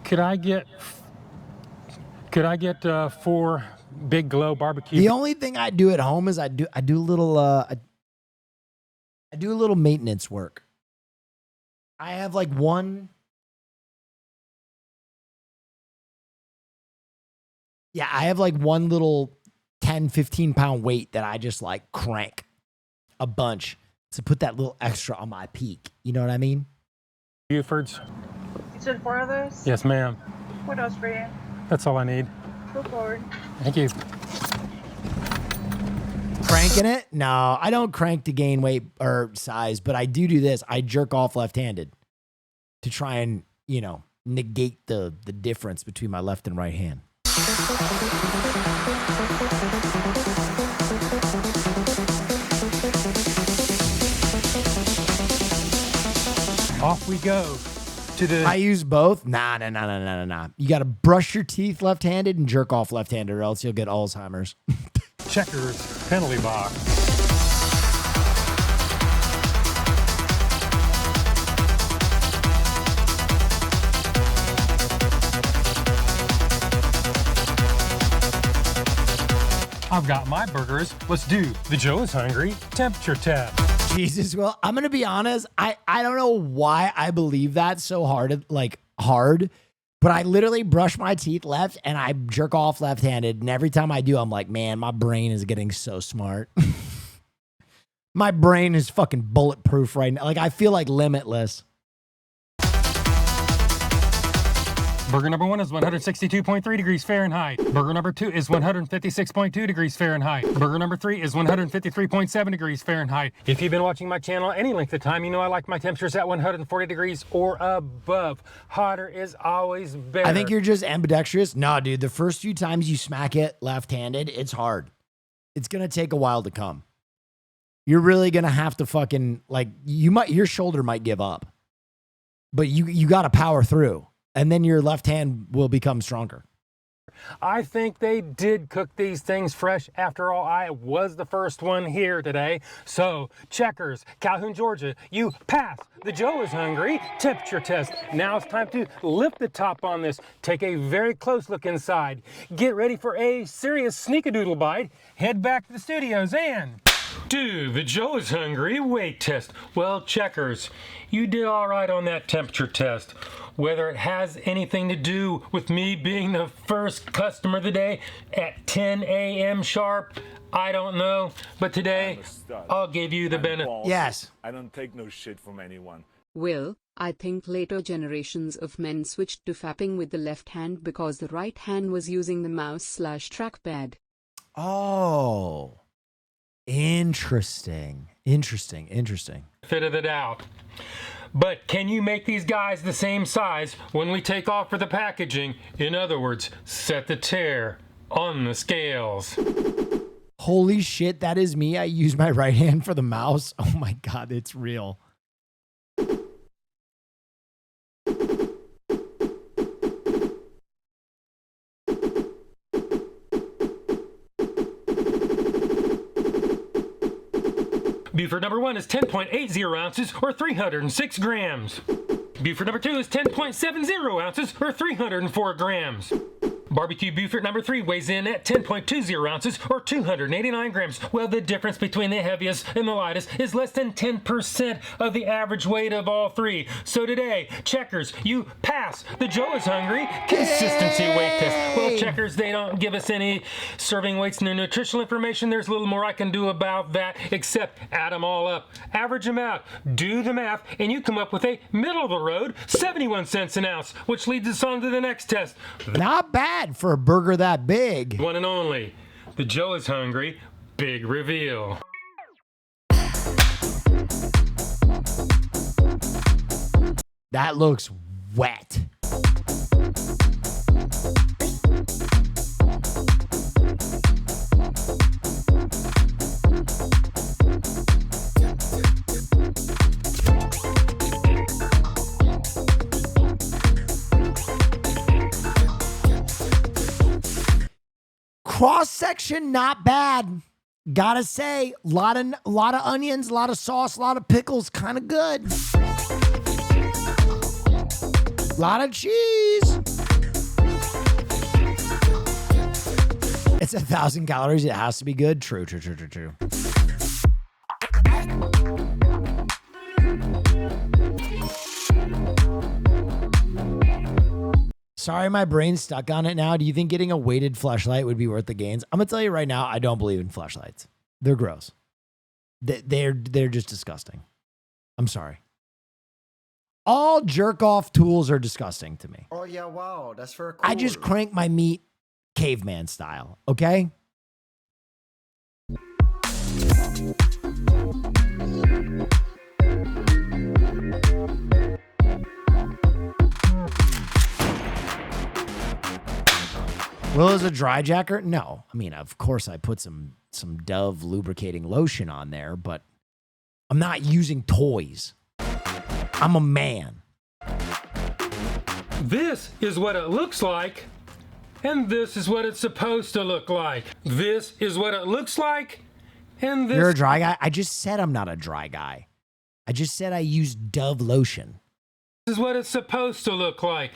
Could I get 4 Big Glow barbecue? The only thing I do at home is I do a little I do a little maintenance work. I have like one. Yeah, I have like one little 10, 15 pound weight that I just like crank a bunch to put that little extra on my peak. You know what I mean? Bufords. You said 4 of those? Yes, ma'am. What else for you? That's all I need. Go forward. Thank you. Cranking it? No, I don't crank to gain weight or size, but I do this. I jerk off left-handed to try and, you know, negate the difference between my left and right hand. Off we go to the. I use both. Nah. You got to brush your teeth left-handed and jerk off left-handed, or else you'll get Alzheimer's. Checkers penalty box. I've got my burgers. Let's do the Joe is Hungry temperature test. Jesus, well, I'm gonna be honest. I don't know why I believe that so hard, but I literally brush my teeth left and I jerk off left-handed, and every time I do, I'm like, man, my brain is getting so smart. My brain is fucking bulletproof right now. Like, I feel like Limitless. Burger number 1 is 162.3 degrees Fahrenheit. Burger number 2 is 156.2 degrees Fahrenheit. Burger number 3 is 153.7 degrees Fahrenheit. If you've been watching my channel any length of time, you know I like my temperatures at 140 degrees or above. Hotter is always better. I think you're just ambidextrous. No, dude, the first few times you smack it left-handed, it's hard. It's gonna take a while to come. You're really gonna have to fucking, like, your shoulder might give up, but you gotta power through. And then your left hand will become stronger. I think they did cook these things fresh. After all, I was the first one here today. So, Checkers, Calhoun, Georgia, you pass the Joe is Hungry temperature test. Now it's time to lift the top on this. Take a very close look inside. Get ready for a serious sneakadoodle bite. Head back to the studios and do the Joe is Hungry weight test. Well, Checkers, you did all right on that temperature test. Whether it has anything to do with me being the first customer of the day at 10 a.m. sharp, I don't know. But today, I'll give you the benefit. Yes. I don't take no shit from anyone. Will, I think later generations of men switched to fapping with the left hand because the right hand was using the mouse/trackpad. Oh. Interesting. Fit of the doubt. But can you make these guys the same size when we take off for the packaging? In other words, set the tear on the scales. Holy shit, that is me. I use my right hand for the mouse. Oh my God, it's real. Buford number 1 is 10.80 ounces or 306 grams. Buford number 2 is 10.70 ounces or 304 grams. Barbecue Buford number 3 weighs in at 10.20 ounces or 289 grams. Well, the difference between the heaviest and the lightest is less than 10% of the average weight of all three. So today, Checkers, you pass the Joe is Hungry consistency weight test. Well, Checkers, they don't give us any serving weights and nutritional information. There's a little more I can do about that except add them all up. Average them out, do the math, and you come up with a middle of the road 71 cents an ounce, which leads us on to the next test. Not bad for a burger that big. One and only, the Joe is Hungry big reveal. That looks wet. Cross section, not bad. Gotta say, lot of onions, a lot of sauce, a lot of pickles, kind of good. Lot of cheese. It's 1,000 calories. It has to be good. True. Sorry, my brain's stuck on it now. Do you think getting a weighted fleshlight would be worth the gains? I'm gonna tell you right now, I don't believe in fleshlights. They're gross. They're just disgusting. I'm sorry. All jerk off tools are disgusting to me. Oh yeah, wow, that's for a I just crank my meat caveman style, okay? Will is a dry jacker? No. I mean, of course I put some Dove lubricating lotion on there, but I'm not using toys. I'm a man. This is what it looks like, and this is what it's supposed to look like. This is what it looks like, and this... You're a dry guy? I just said I'm not a dry guy. I just said I use Dove lotion. This is what it's supposed to look like.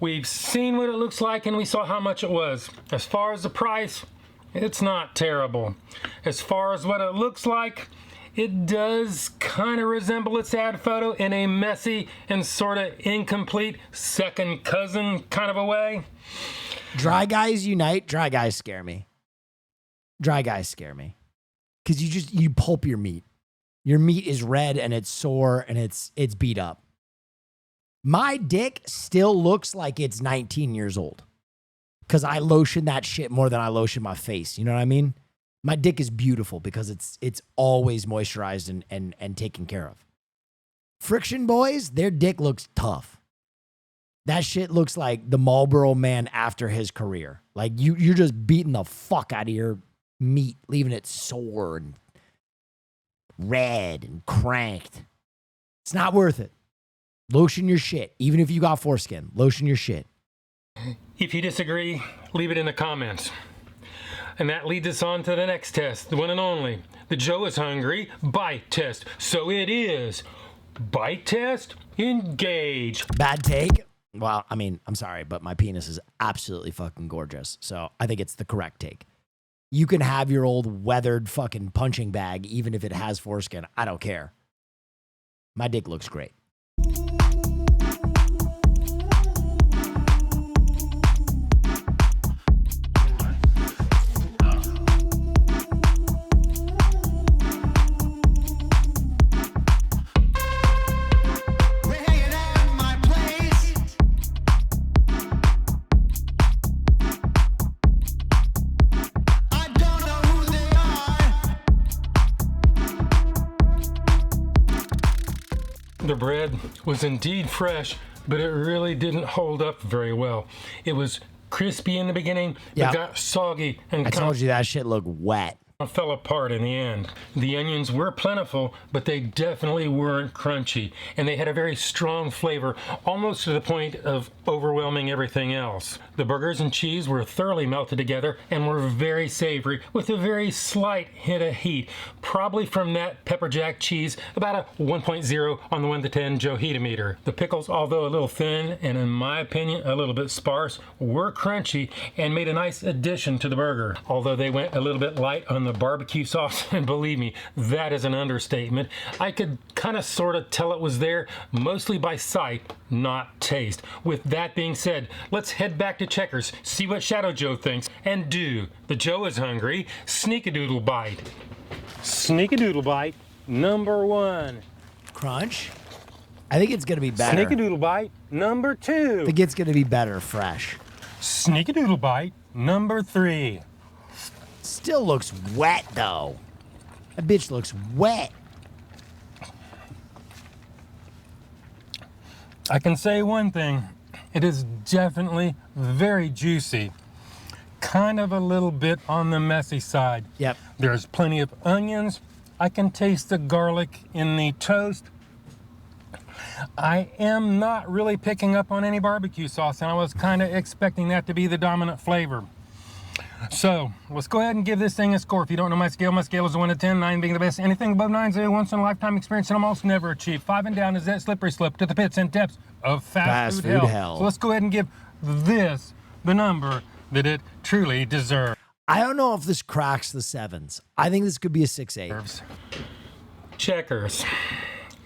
We've seen what it looks like, and we saw how much it was. As far as the price, it's not terrible. As far as what it looks like, it does kind of resemble its ad photo in a messy and sort of incomplete second cousin kind of a way. Dry guys unite. Dry guys scare me. Dry guys scare me. Because you pulp your meat. Your meat is red and it's sore and it's beat up. My dick still looks like it's 19 years old. Because I lotion that shit more than I lotion my face. You know what I mean? My dick is beautiful because it's always moisturized and taken care of. Friction boys, their dick looks tough. That shit looks like the Marlboro Man after his career. Like you're just beating the fuck out of your meat, leaving it sore and red and cranked. It's not worth it. Lotion your shit. Even if you got foreskin, lotion your shit. If you disagree, leave it in the comments. And that leads us on to the next test, the one and only, the Joe is Hungry bite test. So it is bite test, engage. Bad take? Well, I mean, I'm sorry, but my penis is absolutely fucking gorgeous. So I think it's the correct take. You can have your old weathered fucking punching bag, even if it has foreskin. I don't care. My dick looks great. The bread was indeed fresh, but it really didn't hold up very well. It was crispy in the beginning, but got soggy and I told you that shit looked wet. Fell apart in the end. The onions were plentiful, but they definitely weren't crunchy, and they had a very strong flavor, almost to the point of overwhelming everything else. The burgers and cheese were thoroughly melted together and were very savory, with a very slight hint of heat, probably from that pepper jack cheese, about a 1.0 on the 1 to 10 Joe Heatometer. The pickles, although a little thin and in my opinion a little bit sparse, were crunchy and made a nice addition to the burger, although they went a little bit light on the barbecue sauce, and believe me, that is an understatement. I could kind of sort of tell it was there, mostly by sight, not taste. With that being said, let's head back to Checkers, see what Shadow Joe thinks, and do the Joe is Hungry Sneakadoodle Bite. Sneakadoodle Bite number 1. Crunch? I think it's going to be better. Sneakadoodle Bite number 2. I think it's going to be better fresh. Sneakadoodle Bite number 3. Still looks wet, though. That bitch looks wet. I can say one thing. It is definitely very juicy. Kind of a little bit on the messy side. Yep. There's plenty of onions. I can taste the garlic in the toast. I am not really picking up on any barbecue sauce, and I was kind of expecting that to be the dominant flavor. So, let's go ahead and give this thing a score. If you don't know my scale is a 1 to 10, 9 being the best. Anything above 9 is a once-in-a-lifetime experience and almost never achieved. 5 and down is that slippery slope to the pits and depths of fast food hell. So let's go ahead and give this the number that it truly deserves. I don't know if this cracks the 7s. I think this could be a 6-8. Checkers.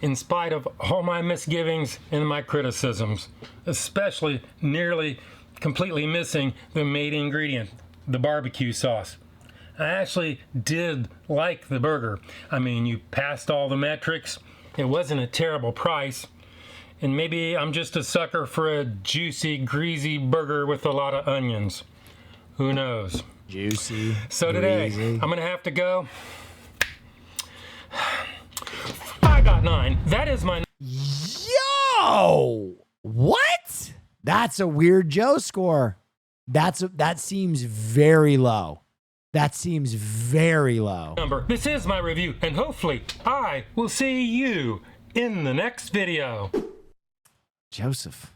In spite of all my misgivings and my criticisms, especially nearly completely missing the main ingredient, the barbecue sauce. I actually did like the burger. I mean, you passed all the metrics. It wasn't a terrible price. And maybe I'm just a sucker for a juicy, greasy burger with a lot of onions. Who knows? Juicy. So today, greasy. I'm gonna have to go. I got 9. That is my. Yo! What? That's a weird Joe score. That seems very low. That seems very low. Number. This is my review, and hopefully I will see you in the next video. Joseph.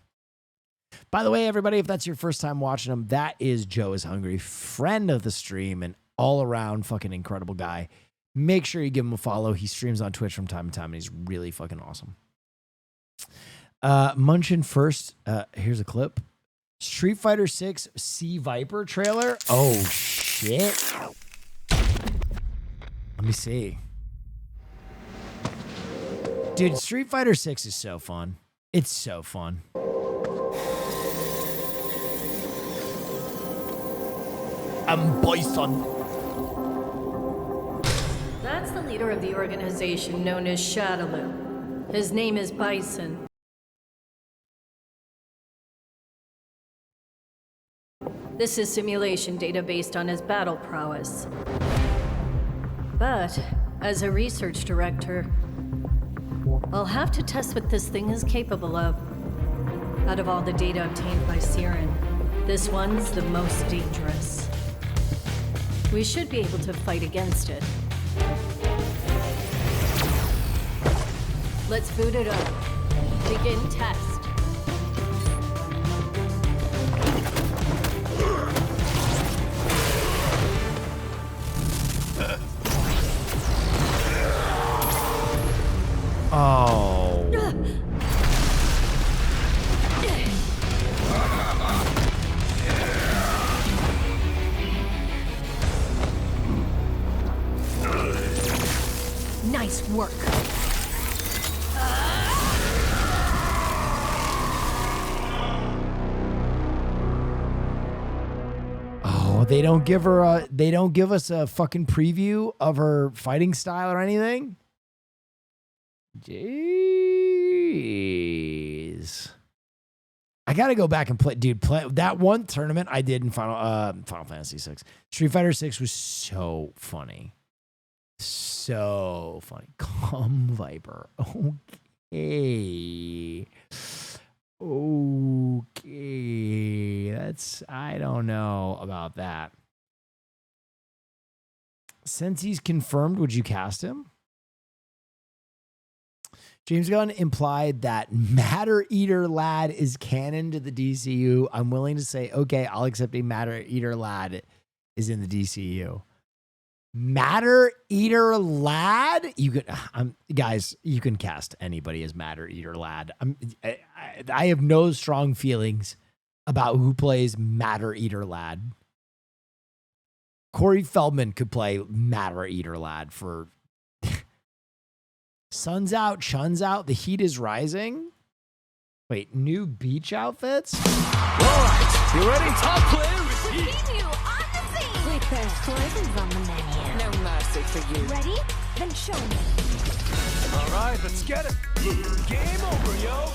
By the way, everybody, if that's your first time watching him, that is Joe is Hungry, friend of the stream and all around fucking incredible guy. Make sure you give him a follow. He streams on Twitch from time to time, and he's really fucking awesome. Munchin first. Here's a clip. Street Fighter 6 Sea Viper trailer. Oh, shit. Let me see. Dude, Street Fighter 6 is so fun. It's so fun. Bison. That's the leader of the organization known as Shadaloo. His name is Bison. This is simulation data based on his battle prowess. But, as a research director, I'll have to test what this thing is capable of. Out of all the data obtained by Siren, this one's the most dangerous. We should be able to fight against it. Let's boot it up. Begin test. Oh. Nice work. Oh, they don't give us a fucking preview of her fighting style or anything? Jeez. I gotta go back and play, dude. Play that one tournament I did in Final Fantasy 6. Street Fighter 6 was so funny. So funny. Come Viper. Okay. Okay. I don't know about that. Since he's confirmed, would you cast him? James Gunn implied that Matter Eater Lad is canon to the DCU. I'm willing to say, okay, I'll accept a Matter Eater Lad is in the DCU. Matter Eater Lad? Guys, you can cast anybody as Matter Eater Lad. I have no strong feelings about who plays Matter Eater Lad. Corey Feldman could play Matter Eater Lad for Sun's out, Chun's out, the heat is rising. Wait, new beach outfits? All right, you ready? Top player is here. Continue on the scene. Wait, there's poisons on the menu. No mercy for you. Ready? Then show me. All right, let's get it. Game over, yo.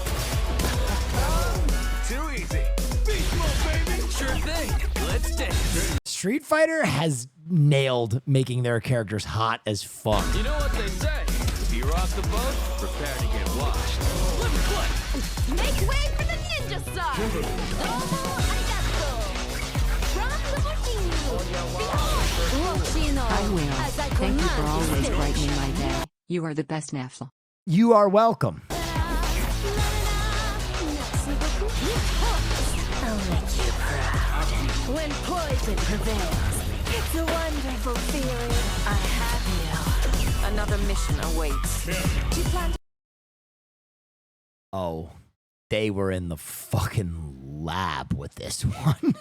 Too easy. Beast mode, baby. Sure thing. Let's dance. Street Fighter has nailed making their characters hot as fuck. You know what they say? If you rock the boat, prepare to get washed. Let me play. Make way for the ninja star. Domo arigato. From the Mochino. I will. Thank you for always brightening my day. You are the best, Nafsel. You are welcome. I'll make you proud. When poison prevails, it's a wonderful feeling. I have you. Another mission awaits. Do you plan to Oh, they were in the fucking lab with this one.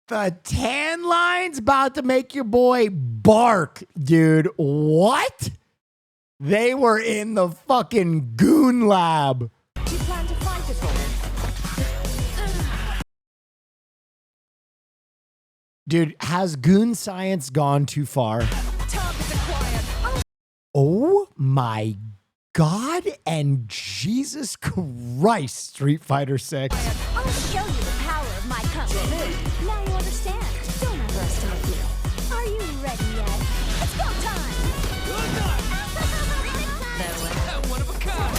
The tan line's about to make your boy bark, dude. What? They were in the fucking goon lab. Do you plan to fight at all? Dude, has goon science gone too far? Oh my God and Jesus Christ, Street Fighter 6. I'll show you the power of my kung fu. Now you understand. Don't underestimate me. Are you ready yet? It's go time! One of a kind.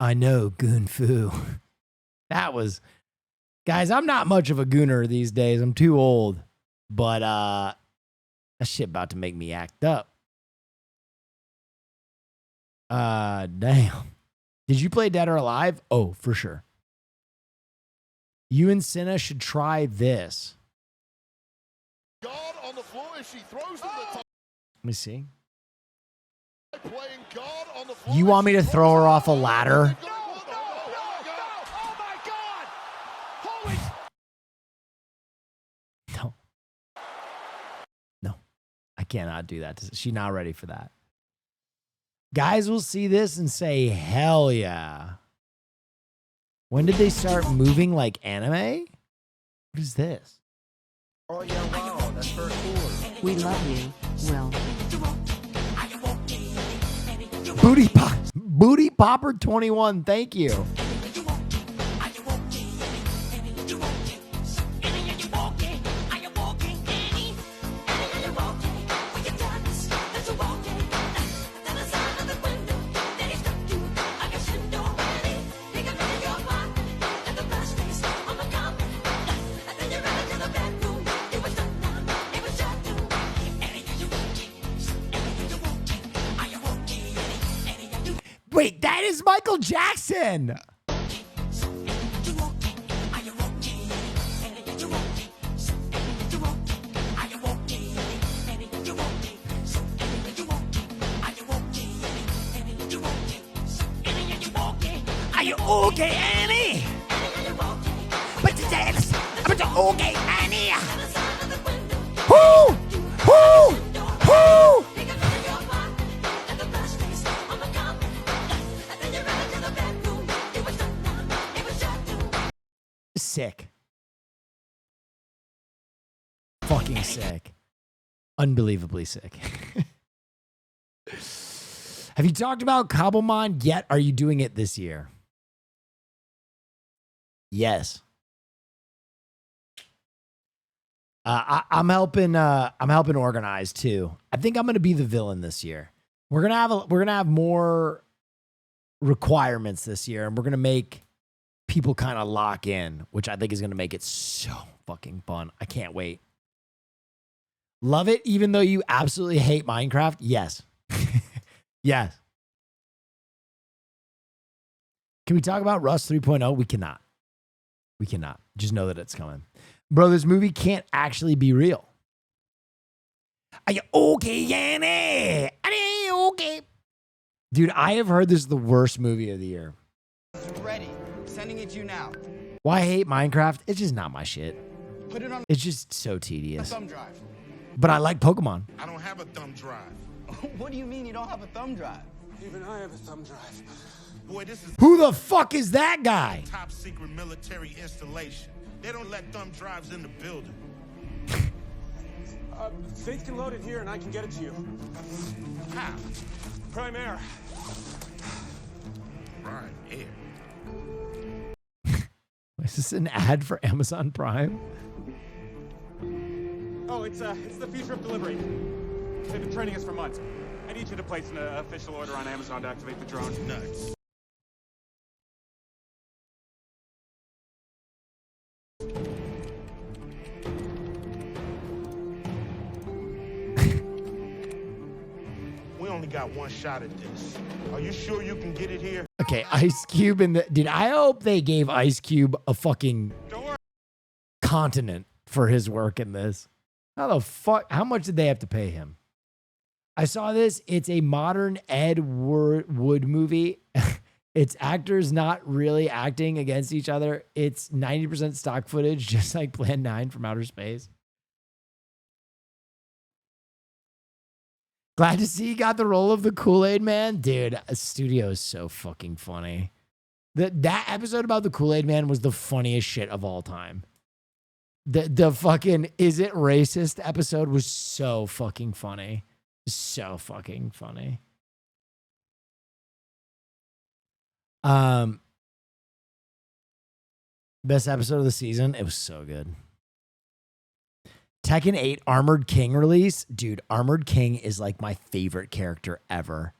I know, goon fu. That was, guys, I'm not much of a gooner these days. I'm too old. But that shit about to make me act up. Damn. Did you play Dead or Alive? Oh, for sure. You and Cinna should try this. God on the floor as she throws him the top. Let me see. Playing God on the floor. You want me to throw her off a ladder? No. No. I cannot do that. She's not ready for that. Guys will see this and say, hell yeah. When did they start moving like anime? What is this? Oh, yeah, wow. That's very cool. We love you, Will. Booty Popper 21, thank you. Wait, that is Michael Jackson. Are you okay, Annie? But the dance, but the okay, Annie. Whoo! Whoo! Whoo! Sick. Fucking sick. Unbelievably sick. Have you talked about Cobblemon yet? Are you doing it this year? Yes. I'm helping organize too. I think I'm gonna be the villain this year. We're gonna have more requirements this year, and we're gonna make people kind of lock in, which I think is going to make it so fucking fun. I can't wait. Love it, even though you absolutely hate Minecraft? Yes. Yes. Can we talk about Rust 3.0? We cannot. We cannot. Just know that it's coming. Bro, this movie can't actually be real. Are you okay, Yanni? Are you okay? Dude, I have heard this is the worst movie of the year. Ready. Sending it to you now. Why I hate Minecraft? It's just not my shit. Put it on It's just so tedious. thumb drive. But I like Pokemon. I don't have a thumb drive. What do you mean you don't have a thumb drive? Even I have a thumb drive. Boy, this is Who the fuck is that guy? top secret military installation. They don't let thumb drives in the building. Faith can load it here and I can get it to you. How? Prime Air. Prime Air. Is this an ad for Amazon Prime? Oh, it's the future of delivery. They've been training us for months. I need you to place an official order on Amazon to activate the drone. Nuts. We only got one shot at this. Are you sure you can get it here? Okay, Ice Cube and the dude. I hope they gave Ice Cube a fucking continent for his work in this. How the fuck? How much did they have to pay him? I saw this. It's a modern Ed Wood movie. It's actors not really acting against each other. It's 90% stock footage, just like Plan 9 from Outer Space. Glad to see you got the role of the Kool-Aid Man. Dude, Studio is so fucking funny. That episode about the Kool-Aid Man was the funniest shit of all time. The fucking Is It Racist episode was so fucking funny. So fucking funny. Best episode of the season. It was so good. Tekken 8 Armored King release. Dude, Armored King is like my favorite character ever.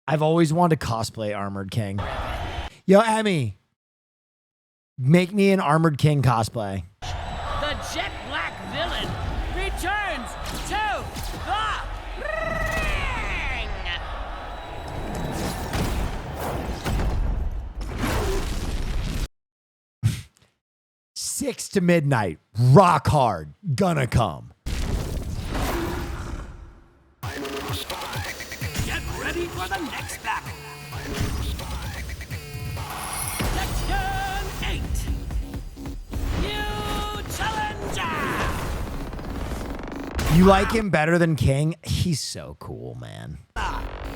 I've always wanted to cosplay Armored King. Yo, Emmy, make me an Armored King cosplay. The jet black villain returns to the ring. 6 to midnight. Rock hard. Gonna come. Get ready for the next battle. Tekken 8. New challenger. You like him better than King? He's so cool, man.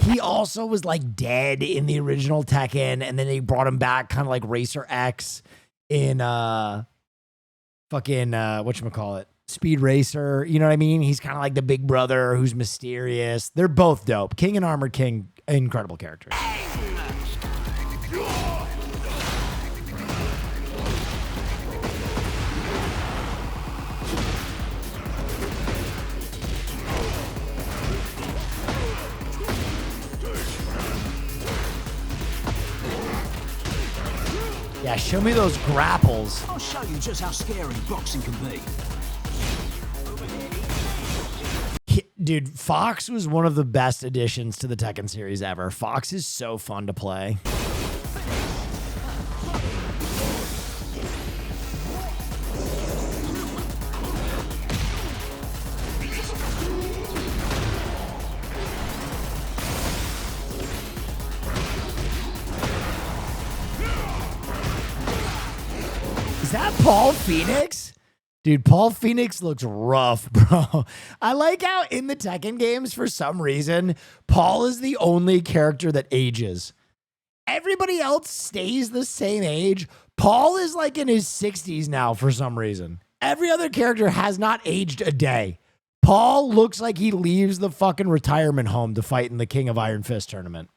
He also was like dead in the original Tekken, and then they brought him back kind of like Racer X in whatchamacallit? Speed Racer. You know what I mean? He's kind of like the big brother who's mysterious. They're both dope. King and Armored King, incredible characters. Yeah, show me those grapples. I'll show you just how scary boxing can be. Dude, Fox was one of the best additions to the Tekken series ever. Fox is so fun to play. Is that Paul Phoenix? Dude, Paul Phoenix looks rough, bro. I like how in the Tekken games, for some reason, Paul is the only character that ages. Everybody else stays the same age. Paul is like in his 60s now for some reason. Every other character has not aged a day. Paul looks like he leaves the fucking retirement home to fight in the King of Iron Fist tournament.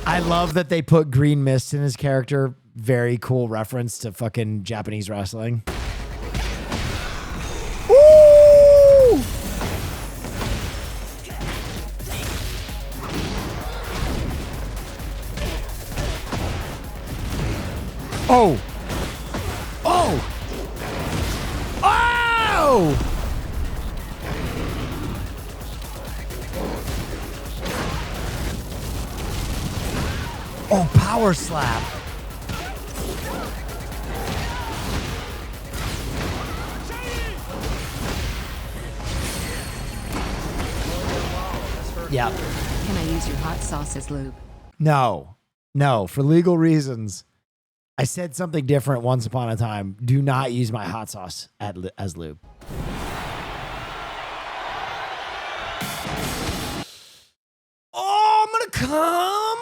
I love that they put green mist in his character. Very cool reference to fucking Japanese wrestling. Woo! Oh! Oh! Oh! Oh, power slap. Yep. Can I use your hot sauce as lube? No. No, for legal reasons. I said something different once upon a time. Do not use my hot sauce as lube. Oh, I'm gonna come.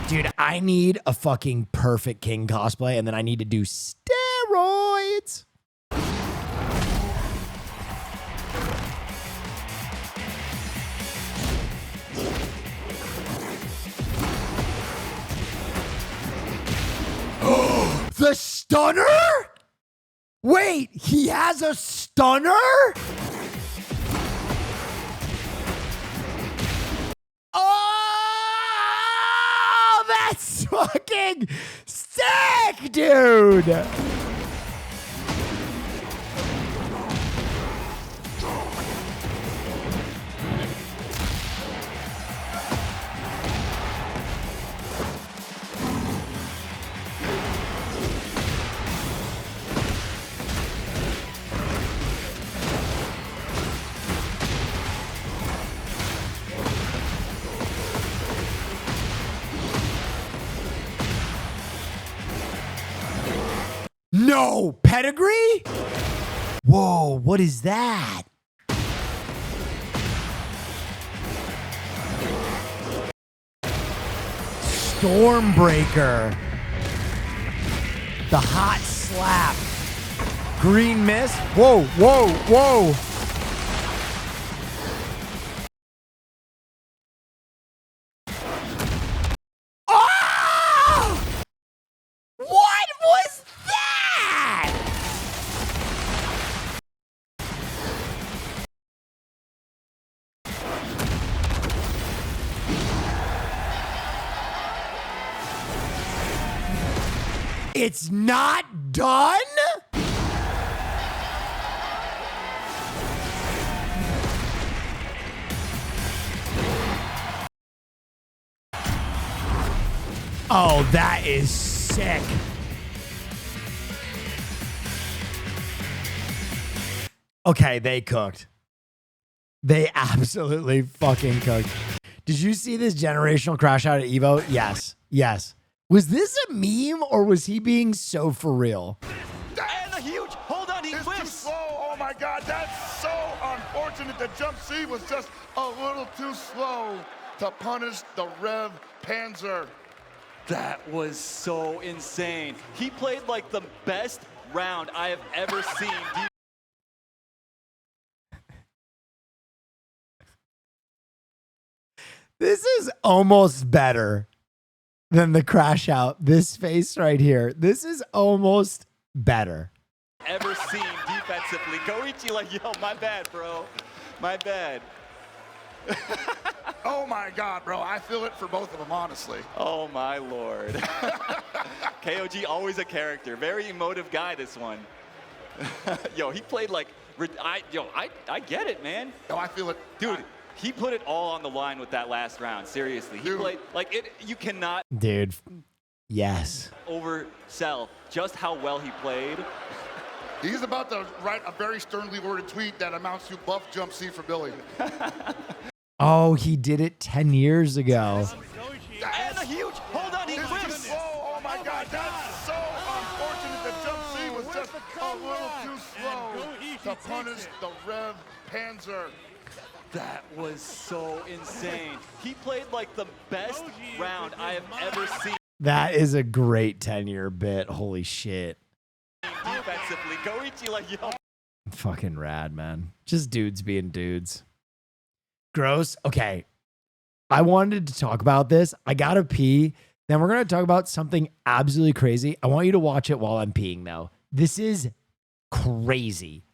Dude, I need a fucking perfect King cosplay, and then I need to do steroids. The stunner? Wait, he has a stunner? Oh, that's fucking sick, dude. No, Pedigree? Whoa, what is that? Stormbreaker. The hot slap. Green Mist. Whoa, whoa, whoa. Oh! What was that? It's not done? Oh, that is sick. Okay, they cooked. They absolutely fucking cooked. Did you see this generational crash out at Evo? Yes. Yes. Was this a meme or was he being so for real? And a huge hold on, he whips. Too slow. Oh my God, that's so unfortunate. The jump C was just a little too slow to punish the Rev Panzer. That was so insane. He played like the best round I have ever seen. This is almost better than the crash out. This face right here. This is almost better. Ever seen defensively. Goichi like, yo, my bad, bro. My bad. Oh my God, bro. I feel it for both of them, honestly. Oh my Lord. KOG, always a character. Very emotive guy, this one. Yo, he played like, I get it, man. Yo, I feel it. Dude, he put it all on the line with that last round. Seriously. He played, like, it. You cannot. Dude, yes. Oversell just how well he played. He's about to write a very sternly worded tweet that amounts to buff jump C for Billy. Oh, he did it 10 years ago. And a huge hold on, he whips. Oh my God, that's so unfortunate. The jump C was just a little too slow to punish the Rev Panzer. That was so insane. He played like the best round I have ever seen. That is a great 10-year bit. Holy shit. Defensively, Goichi like, yo. Fucking rad, man. Just dudes being dudes. Gross. Okay. I wanted to talk about this. I gotta pee. Then we're gonna talk about something absolutely crazy. I want you to watch it while I'm peeing though. This is crazy.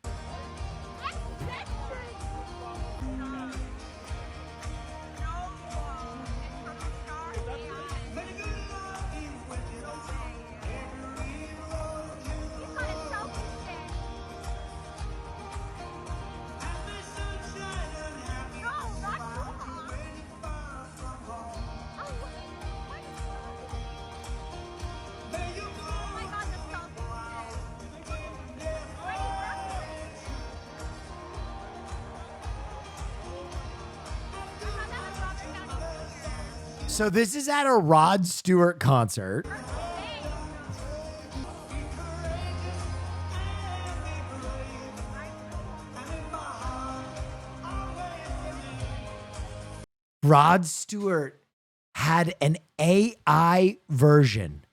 So this is at a Rod Stewart concert. Rod Stewart had an AI version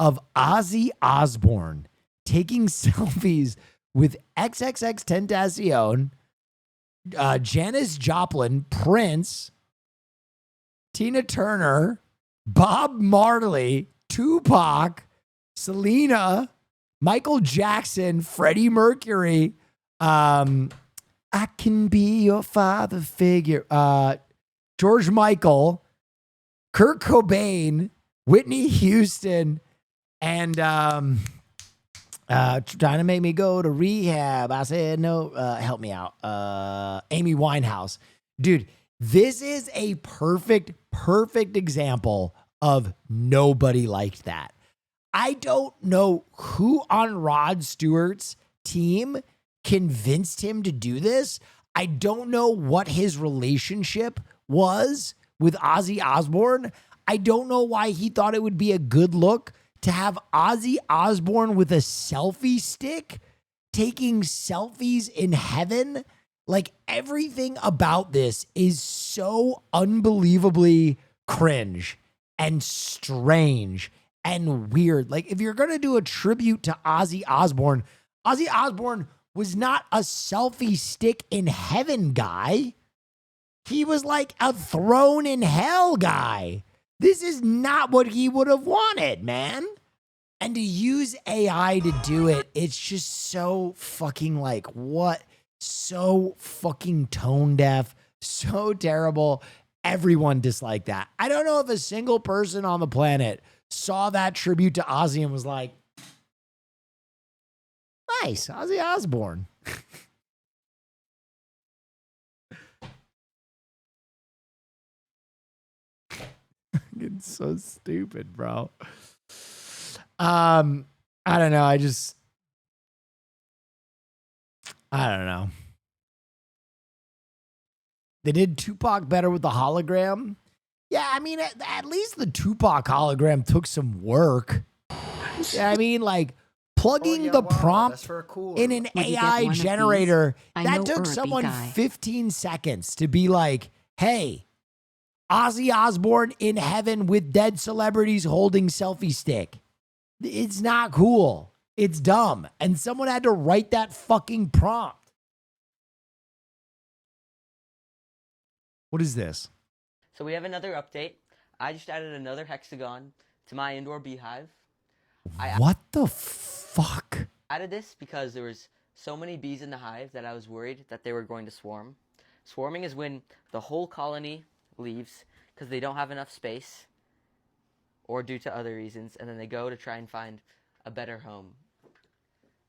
of Ozzy Osbourne taking selfies with XXXTentacion, Janis Joplin, Prince, Tina Turner, Bob Marley, Tupac, Selena, Michael Jackson, Freddie Mercury, I Can Be Your Father Figure, George Michael, Kurt Cobain, Whitney Houston, and trying to make me go to rehab. I said, no, help me out. Amy Winehouse. Dude, this is a perfect example of nobody liked that. I don't know who on Rod Stewart's team convinced him to do this. I don't know what his relationship was with Ozzy Osbourne. I don't know why he thought it would be a good look to have Ozzy Osbourne with a selfie stick taking selfies in heaven. Like, everything about this is so unbelievably cringe and strange and weird. Like, if you're going to do a tribute to Ozzy Osbourne was not a selfie stick in heaven guy. He was like a throne in hell guy. This is not what he would have wanted, man. And to use AI to do it, it's just so fucking like, what? So fucking tone deaf, so terrible. Everyone disliked that. I don't know if a single person on the planet saw that tribute to Ozzy and was like, nice, Ozzy Osbourne. It's so stupid, bro. I don't know. I don't know. They did Tupac better with the hologram. Yeah, I mean, at least the Tupac hologram took some work. Yeah, I mean, like, plugging the prompt in an AI generator, that took someone 15 seconds to be like, hey, Ozzy Osbourne in heaven with dead celebrities holding selfie stick. It's not cool. It's dumb. And someone had to write that fucking prompt. What is this? So we have another update. I just added another hexagon to my indoor beehive. What the fuck? I added this because there was so many bees in the hive that I was worried that they were going to swarm. Swarming is when the whole colony leaves because they don't have enough space or due to other reasons, and then they go to try and find a better home.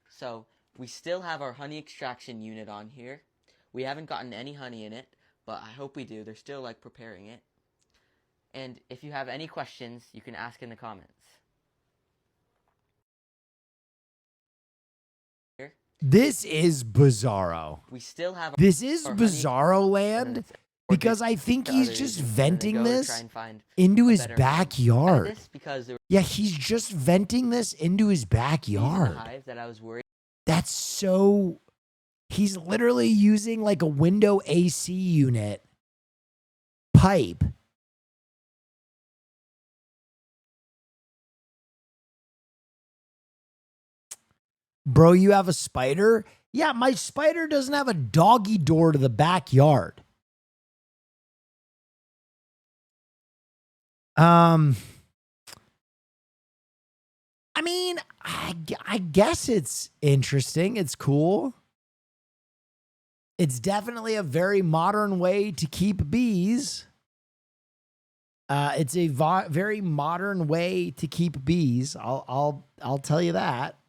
So we still have our honey extraction unit on here. We haven't gotten any honey in it, but I hope we do. They're still like preparing it. And if you have any questions, you can ask in the comments. Here. This is bizarro. We still have this is bizarro land because I think he's just venting this into his backyard. Yeah, he's just venting this into his backyard. That's so... He's literally using like a window AC unit pipe. Bro, you have a spider? Yeah, my spider doesn't have a doggy door to the backyard. I mean, I guess it's interesting. It's cool. It's definitely a very modern way to keep bees. It's a very modern way to keep bees. I'll tell you that.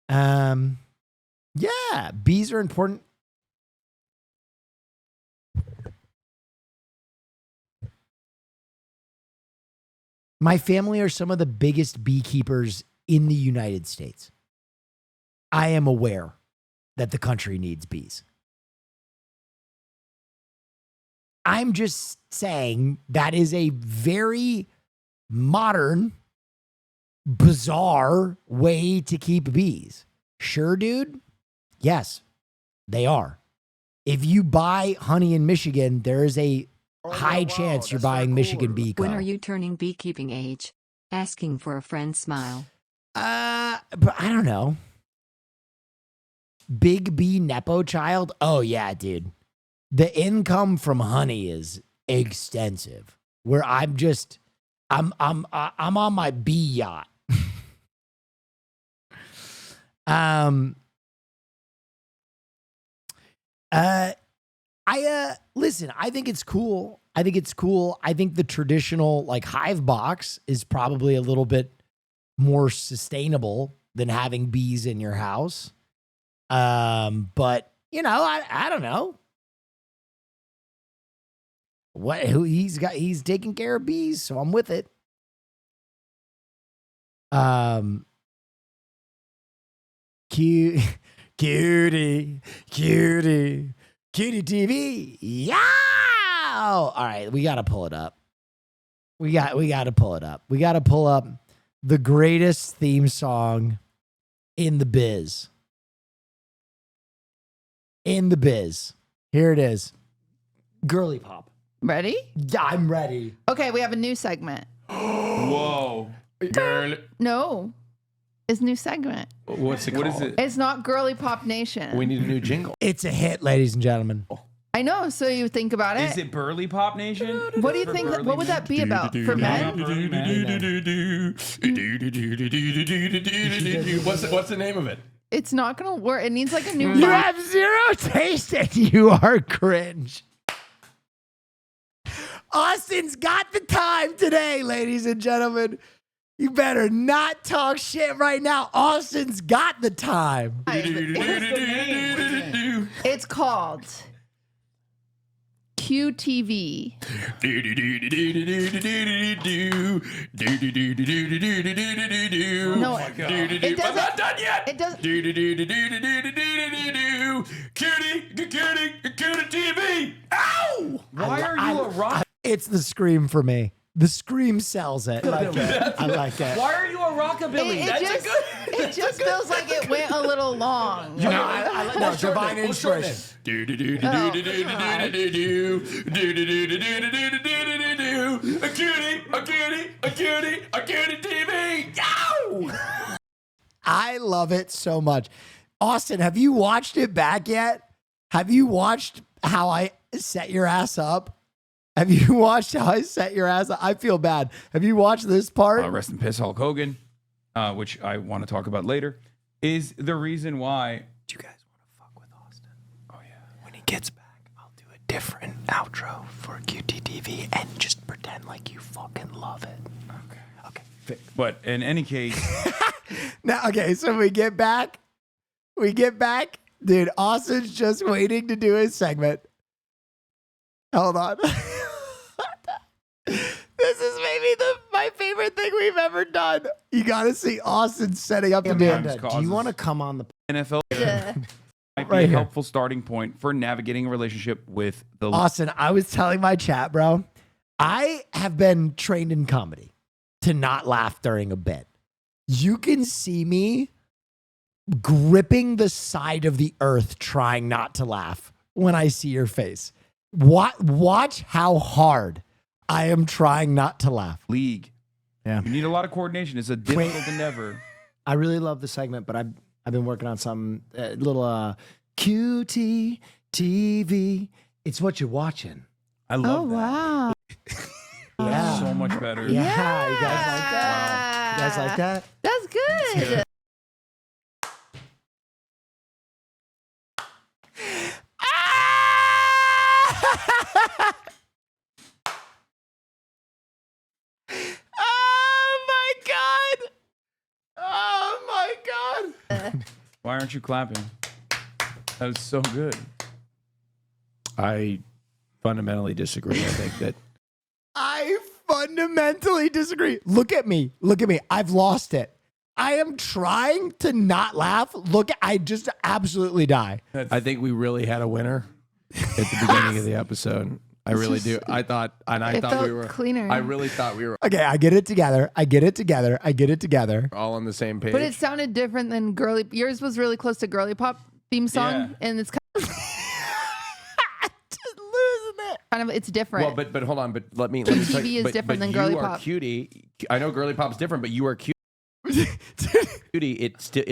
Yeah, bees are important. My family are some of the biggest beekeepers in the United States. I am aware that the country needs bees. I'm just saying that is a very modern, bizarre way to keep bees. Sure, dude? Yes, they are. If you buy honey in Michigan, there is a high chance you're buying Michigan bee. When are you turning beekeeping age? Asking for a friend smile. But I don't know. Big bee Nepo child? Oh yeah, dude. The income from honey is extensive. Where I'm on my bee yacht. Listen, I think it's cool. I think the traditional like hive box is probably a little bit more sustainable than having bees in your house. But you know, I don't know. He's taking care of bees, so I'm with it. Cutie TV. Yeah. All right, we got to pull it up. We got to pull it up. We got to pull up the greatest theme song in the biz. In the biz. Here it is. Girly pop. Ready? Yeah, I'm ready. Okay, we have a new segment. Whoa. Girl. No. It's a new segment. What's it called? What is it? It's not Girly Pop Nation. We need a new jingle. It's a hit, ladies and gentlemen. I know, so you think about it. Is it Burly Pop Nation? What do you think? What would that be about for men? What's the name of it? It's not gonna work. It needs like a new. You have zero taste and you are cringe. Austin's got the time today, ladies and gentlemen. You better not talk shit right now. Austin's got the time. It's called QTV. No, it doesn't. I'm not done yet. It doesn't. Cutie TV. Ow! Why are you a rock? It's the scream for me. The scream sells it. I like it. I like it. Why are you a rockabilly? It just feels like it went a little long. You know, I like no, divine inspiration. A cutie TV. Ow! I love it so much. Austin, have you watched it back yet? Have you watched how I set your ass up? Have you watched how I set your ass up? I feel bad. Have you watched this part? Rest in piss, Hulk Hogan, which I want to talk about later, is the reason why. Do you guys want to fuck with Austin? Oh, yeah. When he gets back, I'll do a different outro for QTTV and just pretend like you fucking love it. Okay. But in any case. Now, okay, so we get back. Dude, Austin's just waiting to do his segment. Hold on. This is maybe my favorite thing we've ever done. You got to see Austin setting up the band. Do you want to come on the NFL? Might be Right a here. helpful starting point for navigating a relationship with the Austin, I was telling my chat, bro, I have been trained in comedy to not laugh during a bit. You can see me gripping the side of the earth trying not to laugh when I see your face. Watch how hard I am trying not to laugh. league. Yeah. You need a lot of coordination. It's a difficult endeavor. I really love the segment, but I've been working on some little QT TV. It's what you're watching. I love Oh, wow. Yeah. so much better. Yeah, you guys like that? You guys like that? That's good. Oh my God. Why aren't you clapping? That is so good. I fundamentally disagree. I think that I fundamentally disagree. Look at me. I've lost it. I am trying to not laugh. I just absolutely die. I think we really had a winner at the beginning of the episode. I really do. I thought It we felt were cleaner. I really thought we were Okay, I get it together. all on the same page. But it sounded different than Girly. Yours was really close to Girly Pop theme song, Yeah. and it's kind of it's different. Well, but hold on. But let me QTV tell you, is but different than you Girly are Pop. Cutie. I know Girly Pop's different, but you are cute. Cutie. It's a.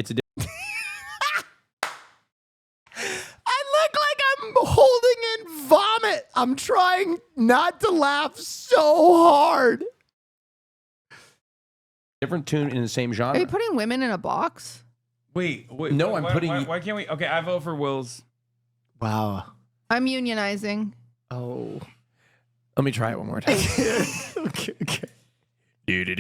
I look like I'm holding in vomit. I'm trying not to laugh so hard. Different tune in the same Are genre. you putting women in a box? Wait. No, I'm putting. Why can't we? Okay, I vote for Will's. Wow. I'm unionizing. Oh. Let me try it one more time. Okay. Cutie, a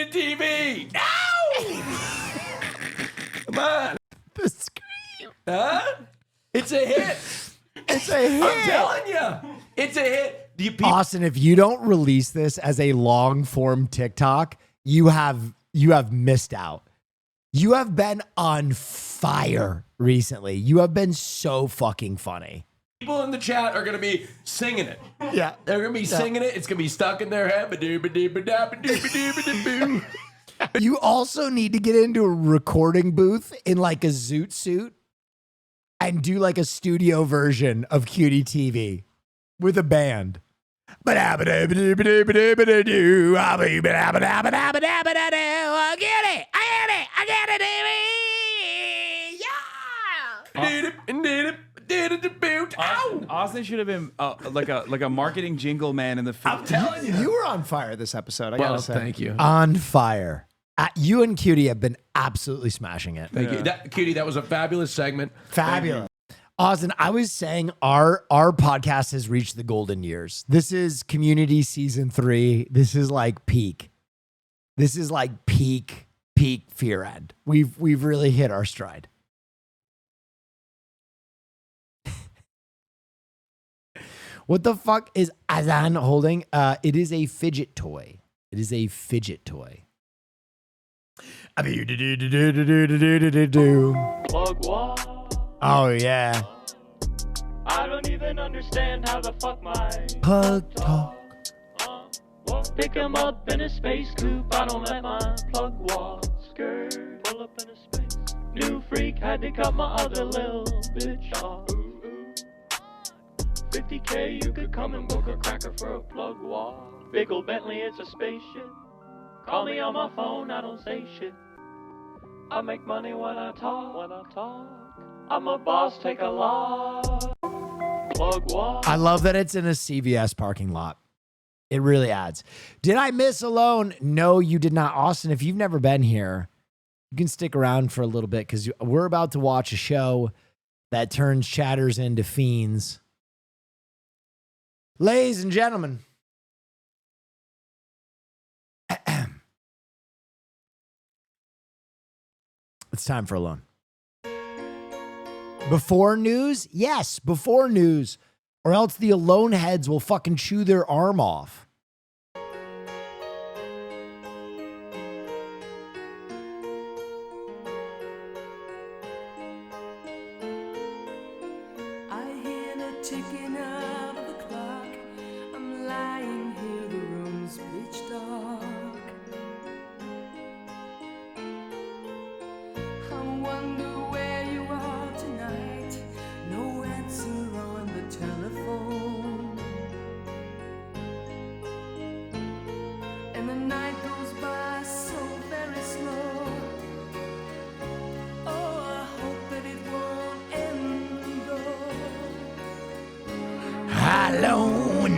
TV. Ow! Come on. The scream. Huh? It's a hit. It's a hit. I'm telling you. It's a hit. Austin, if you don't release this as a long form TikTok, you have missed out. You have been on fire recently. You have been so fucking funny. People in the chat are gonna be singing it. Yeah. They're gonna be singing it. It's gonna be stuck in their head. You also need to get into a recording booth in like a zoot suit and do like a studio version of Cutie TV with a band. I get it. Austin should have been like a marketing jingle man in the film. I'm telling you. You were on fire this episode. I gotta say. Thank you. On fire. You and Cutie have been absolutely smashing it. Thank you. Cutie, that was a fabulous segment. Fabulous. Austin, I was saying our podcast has reached the golden years. This is Community Season 3. This is like peak. This is like peak Fear End. We've really hit our stride. What the fuck is Azan holding? It is a fidget toy. It is a fidget toy. Plug what? Oh yeah. I don't even understand how the fuck my plug talk. Pick him up in a space coupe. I don't let my plug walk. Skirt, pull up in a space. New freak had to cut my other little bitch off. 50K, you could come and book a cracker for a plug walk. Big ol' Bentley, it's a spaceship. Call me on my phone, I don't say shit. I make money when I talk. I'm a boss, take a lot. Plug walk. I love that it's in a CVS parking lot. It really adds. Did I miss Alone? No, you did not. Austin, if you've never been here, you can stick around for a little bit because we're about to watch a show that turns chatters into fiends. Ladies and gentlemen, it's time for Alone. Before news? Yes, before news. Or else the Alone heads will fucking chew their arm off. I hear the ticking of the clock. I'm lying here, the room's pitch dark. I wonder where you are tonight. No answer on the telephone. And the night goes by so very slow. Oh, I hope that it won't end though. Alone.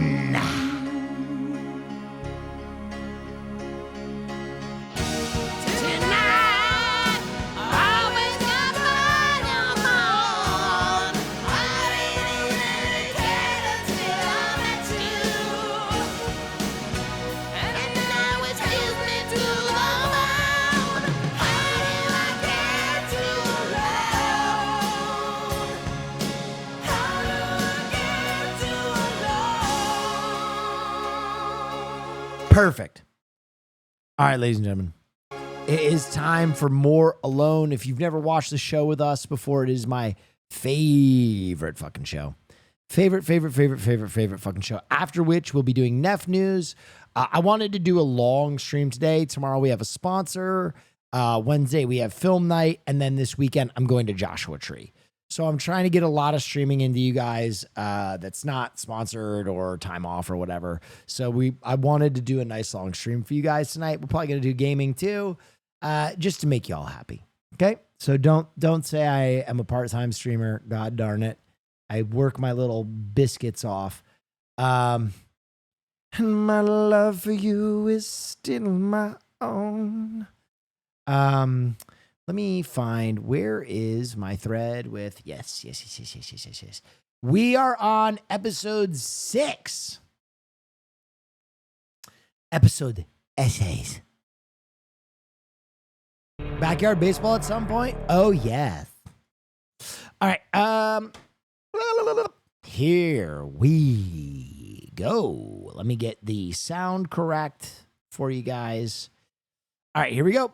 Perfect. All right, ladies and gentlemen. It is time for more Alone. If you've never watched the show with us before, it is my favorite fucking show. Favorite fucking show. After which we'll be doing Neff News. I wanted to do a long stream today. Tomorrow we have a sponsor. Wednesday we have film night. And then this weekend I'm going to Joshua Tree. So I'm trying to get a lot of streaming into you guys that's not sponsored or time off or whatever. So I wanted to do a nice long stream for you guys tonight. We're probably going to do gaming too, just to make you all happy. Okay? So don't say I am a part-time streamer. God darn it. I work my little biscuits off. And my love for you is still my own. Let me find, where is my thread with, yes. We are on episode 6. Episode essays. Backyard baseball at some point? Oh, yes. All right. Here we go. Let me get the sound correct for you guys. All right, here we go.